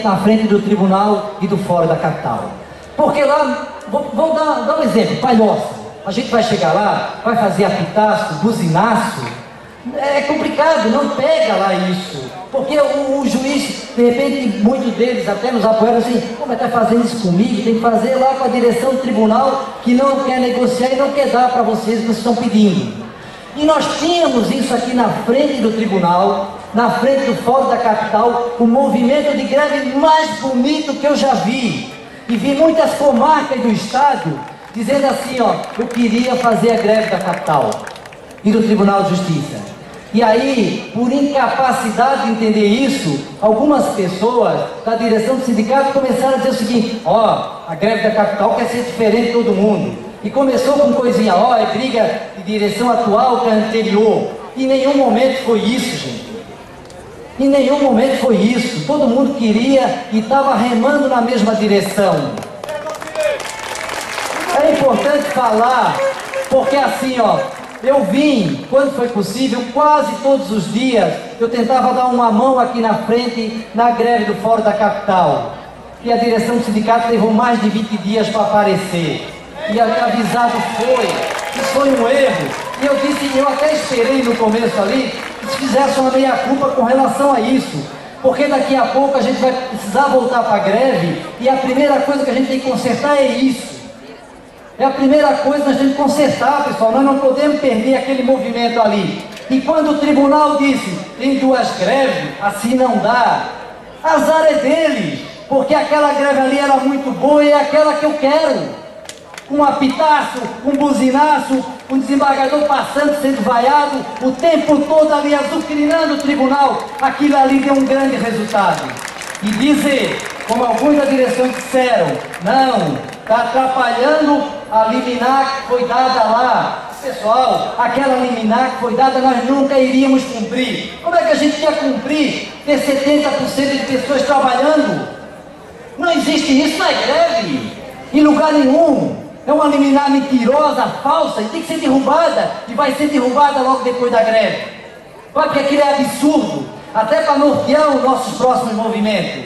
Speaker 12: na frente do tribunal e do fórum da capital. Porque lá, vou dar um exemplo, Palhoça. A gente vai chegar lá, vai fazer apitaço, buzinaço, é complicado, não pega lá isso. Porque o juiz, de repente, muitos deles até nos apoiaram assim, como está fazendo isso comigo? Tem que fazer lá com a direção do tribunal que não quer negociar e não quer dar para vocês o que vocês estão pedindo. E nós tínhamos isso aqui na frente do tribunal, na frente do fórum da capital, o movimento de greve mais bonito que eu já vi. E vi muitas comarcas do estado dizendo assim, ó, eu queria fazer a greve da capital e do Tribunal de Justiça. E aí, por incapacidade de entender isso, algumas pessoas da direção do sindicato começaram a dizer o seguinte, ó, a greve da capital quer ser diferente de todo mundo. E começou com coisinha, ó, é briga de direção atual que a anterior. Em nenhum momento foi isso, gente. Em nenhum momento foi isso. Todo mundo queria e estava remando na mesma direção. É importante falar, porque assim, ó, eu vim, quando foi possível, quase todos os dias, eu tentava dar uma mão aqui na frente, na greve do Fórum da Capital. E a direção do sindicato levou mais de 20 dias para aparecer. E avisado isso foi um erro. E eu disse, eu até esperei no começo ali, que se fizesse uma meia-culpa com relação a isso. Porque daqui a pouco a gente vai precisar voltar para a greve, e a primeira coisa que a gente tem que consertar é isso. É a primeira coisa que nós temos que consertar, pessoal. Nós não podemos perder aquele movimento ali. E quando o tribunal disse, tem duas greves, assim não dá, azar é deles, porque aquela greve ali era muito boa e é aquela que eu quero. Com um apitaço, com um buzinaço, um desembargador passando, sendo vaiado, o tempo todo ali azucrinando o tribunal, aquilo ali deu um grande resultado. E dizer, como alguns da direção disseram, não, está atrapalhando a liminar que foi dada lá. Pessoal, aquela liminar que foi dada nós nunca iríamos cumprir. Como é que a gente ia cumprir ter 70% de pessoas trabalhando? Não existe isso na greve, em lugar nenhum. É uma liminar mentirosa, falsa, e tem que ser derrubada, e vai ser derrubada logo depois da greve. Porque aquilo é absurdo, até para nortear os nossos próximos movimentos.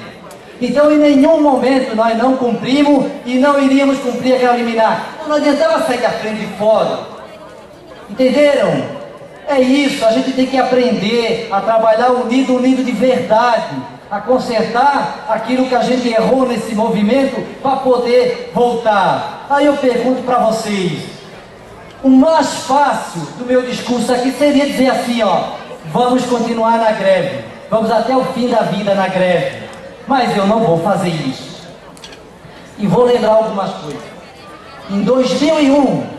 Speaker 12: Então, em nenhum momento nós não cumprimos e não iríamos cumprir aquela liminar. Não adiantava sair da frente de fora. Entenderam? É isso, a gente tem que aprender a trabalhar unido de verdade, a consertar aquilo que a gente errou nesse movimento para poder voltar. Aí eu pergunto para vocês, o mais fácil do meu discurso aqui seria dizer assim, ó, vamos continuar na greve, vamos até o fim da vida na greve, mas eu não vou fazer isso. E vou lembrar algumas coisas. Em 2001,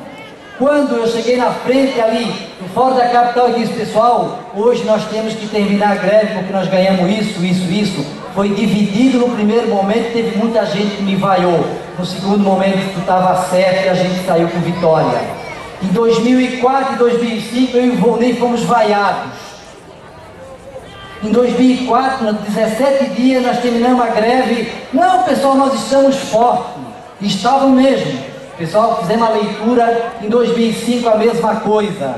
Speaker 12: quando eu cheguei na frente ali, no Fórum da Capital, e disse, pessoal, hoje nós temos que terminar a greve porque nós ganhamos isso. Foi dividido no primeiro momento, teve muita gente que me vaiou. No segundo momento, tudo estava certo e a gente saiu com vitória. Em 2004 e 2005, eu e o Volney fomos vaiados. Em 2004, nos 17 dias, nós terminamos a greve. Não, pessoal, nós estamos fortes. Estavam mesmo. Pessoal, fizemos a leitura, em 2005 a mesma coisa.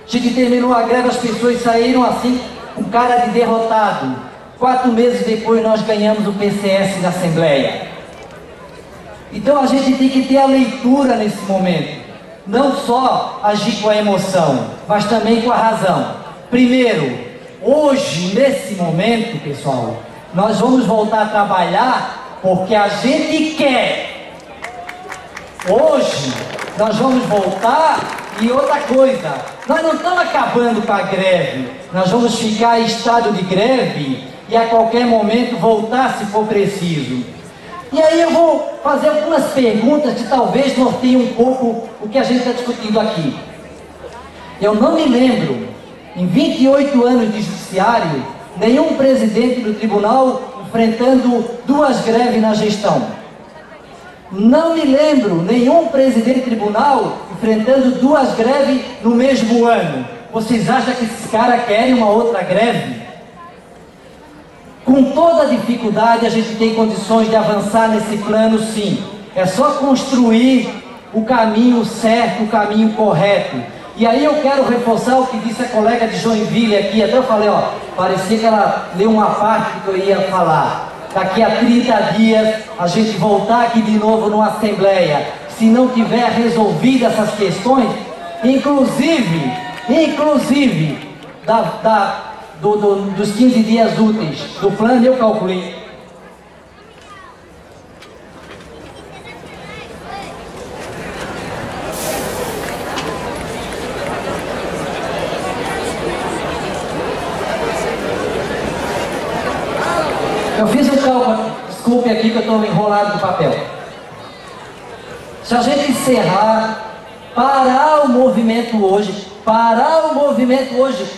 Speaker 12: A gente terminou a greve, as pessoas saíram assim, com cara de derrotado. 4 meses depois nós ganhamos o PCS na Assembleia. Então a gente tem que ter a leitura nesse momento. Não só agir com a emoção, mas também com a razão. Primeiro, hoje, nesse momento, pessoal, nós vamos voltar a trabalhar porque a gente quer. Hoje, nós vamos voltar e outra coisa, nós não estamos acabando com a greve, nós vamos ficar em estado de greve e a qualquer momento voltar se for preciso. E aí eu vou fazer algumas perguntas que talvez norteiem um pouco o que a gente está discutindo aqui. Eu não me lembro, em 28 anos de judiciário, nenhum presidente do tribunal enfrentando 2 greves na gestão. Não me lembro nenhum presidente de tribunal enfrentando 2 greves no mesmo ano. Vocês acham que esses caras querem uma outra greve? Com toda a dificuldade, a gente tem condições de avançar nesse plano, sim. É só construir o caminho certo, o caminho correto. E aí eu quero reforçar o que disse a colega de Joinville aqui, até eu falei, ó, parecia que ela leu uma parte que eu ia falar. Daqui a 30 dias a gente voltar aqui de novo numa assembleia, se não tiver resolvido essas questões, inclusive dos 15 dias úteis do plano, eu calculei. Eu fiz um cálculo, desculpe aqui que eu estou enrolado no papel. Se a gente encerrar, parar o movimento hoje,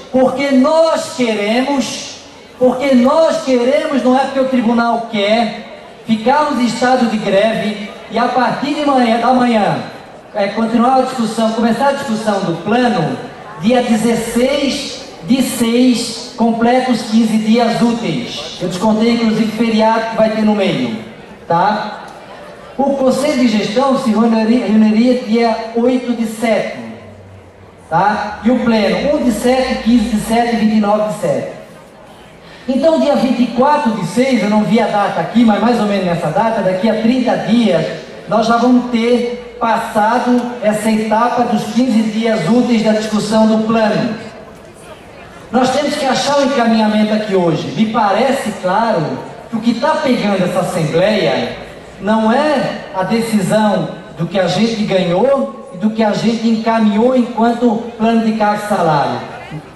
Speaker 12: porque nós queremos, não é porque o tribunal quer, ficarmos em estado de greve e a partir da manhã, continuar a discussão, começar a discussão do plano, dia 16 de 6, completa os 15 dias úteis. Eu descontei inclusive feriado que vai ter no meio, tá? O Conselho de Gestão se reuniria dia 8 de 7, tá? E o Pleno, 1 de 7, 15 de 7 e 29 de 7. Então, dia 24 de 6, eu não vi a data aqui, mas mais ou menos nessa data, daqui a 30 dias, nós já vamos ter passado essa etapa dos 15 dias úteis da discussão do plano. Nós temos que achar o encaminhamento aqui hoje. Me parece claro que o que está pegando essa Assembleia não é a decisão do que a gente ganhou e do que a gente encaminhou enquanto plano de cargo e salário.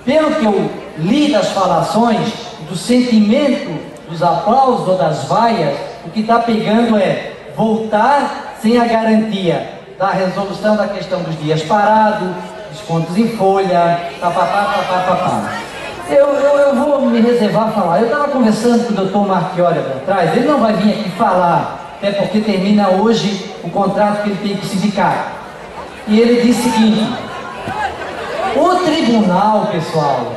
Speaker 12: Pelo que eu li das falações, do sentimento, dos aplausos ou das vaias, o que está pegando é voltar sem a garantia da resolução da questão dos dias parados, descontos em folha, papapá. Eu vou me reservar a falar. Eu estava conversando com o doutor Marchiori atrás, ele não vai vir aqui falar, até porque termina hoje o contrato que ele tem com o sindicato. E ele disse o seguinte: o tribunal, pessoal,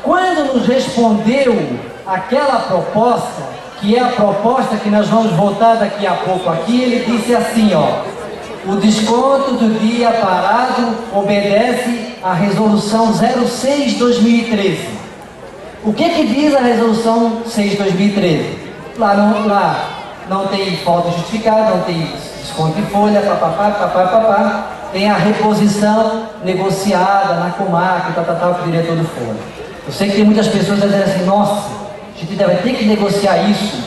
Speaker 12: quando nos respondeu aquela proposta, que é a proposta que nós vamos votar daqui a pouco aqui, ele disse assim, ó: o desconto do dia parado obedece à resolução 06/2013. O que diz a resolução 6/2013? Lá não tem falta justificada, não tem desconto em folha, papapá, tem a reposição negociada na Comarca, tal, que o diretor do foro. Eu sei que tem muitas pessoas que dizem assim, nossa, a gente vai ter que negociar isso.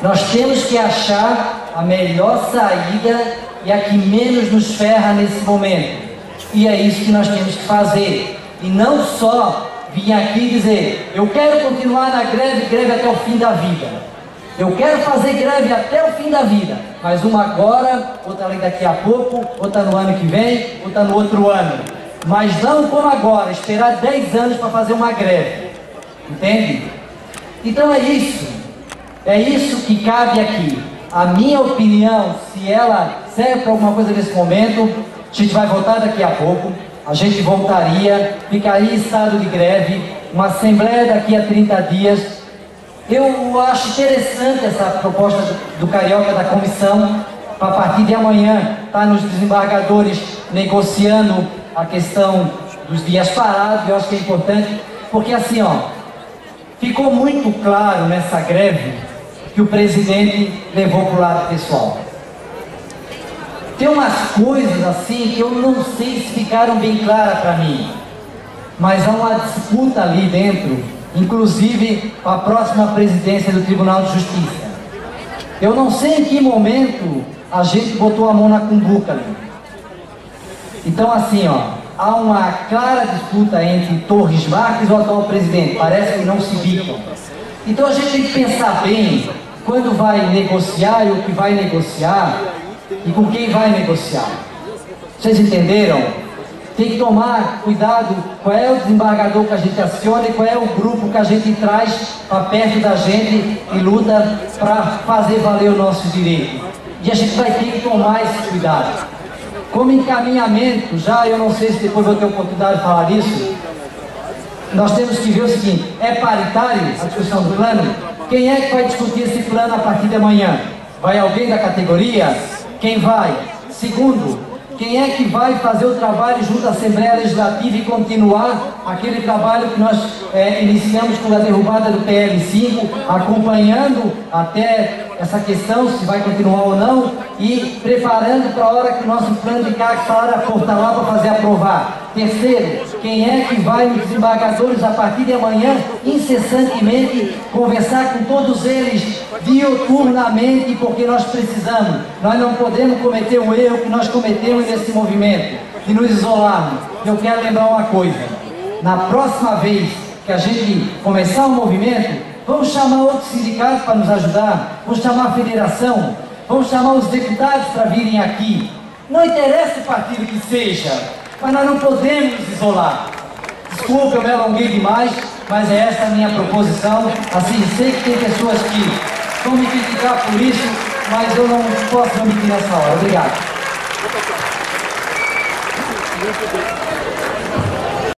Speaker 12: Nós temos que achar a melhor saída e a que menos nos ferra nesse momento. E é isso que nós temos que fazer. E não só vir aqui dizer, eu quero continuar na greve até o fim da vida. Eu quero fazer greve até o fim da vida. Mas uma agora, outra ali daqui a pouco, outra no ano que vem, outra no outro ano. Mas não como agora, esperar 10 anos para fazer uma greve. Entende? Então é isso. É isso que cabe aqui. A minha opinião, se ela serve para alguma coisa nesse momento, a gente vai votar daqui a pouco, a gente voltaria, ficaria em estado de greve, uma assembleia daqui a 30 dias. Eu acho interessante essa proposta do Carioca da comissão, para a partir de amanhã estar nos desembargadores negociando a questão dos dias parados. Eu acho que é importante, porque assim, ó, ficou muito claro nessa greve que o presidente levou para o lado pessoal. Tem umas coisas assim que eu não sei se ficaram bem claras para mim, mas há uma disputa ali dentro, inclusive a próxima presidência do Tribunal de Justiça. Eu não sei em que momento a gente botou a mão na cumbuca ali. Então assim, ó, há uma clara disputa entre Torres Marques e o atual presidente, parece que não se bicam. Então a gente tem que pensar bem quando vai negociar e o que vai negociar e com quem vai negociar. Vocês entenderam? Tem que tomar cuidado qual é o desembargador que a gente aciona e qual é o grupo que a gente traz para perto da gente e luta para fazer valer o nosso direito. E a gente vai ter que tomar esse cuidado. Como encaminhamento, já eu não sei se depois vou ter oportunidade de falar isso, nós temos que ver o seguinte: é paritário a discussão do plano? Quem é que vai discutir esse plano a partir de amanhã? Vai alguém da categoria? Quem vai? Segundo, quem é que vai fazer o trabalho junto à Assembleia Legislativa e continuar aquele trabalho que nós iniciamos com a derrubada do PL5, acompanhando até essa questão, se vai continuar ou não, e preparando para a hora que o nosso plano de CAC está lá para fazer aprovar. Terceiro, quem é que vai, os desembargadores, a partir de amanhã, incessantemente, conversar com todos eles diuturnamente, porque nós precisamos. Nós não podemos cometer o erro que nós cometemos nesse movimento, de nos isolarmos. Eu quero lembrar uma coisa: na próxima vez que a gente começar o movimento, vamos chamar outros sindicatos para nos ajudar, vamos chamar a federação, vamos chamar os deputados para virem aqui. Não interessa o partido que seja, mas nós não podemos nos isolar. Desculpa, eu me alonguei demais, mas é essa a minha proposição. Assim, sei que tem pessoas que vão me criticar por isso, mas eu não posso me omitir nessa hora. Obrigado.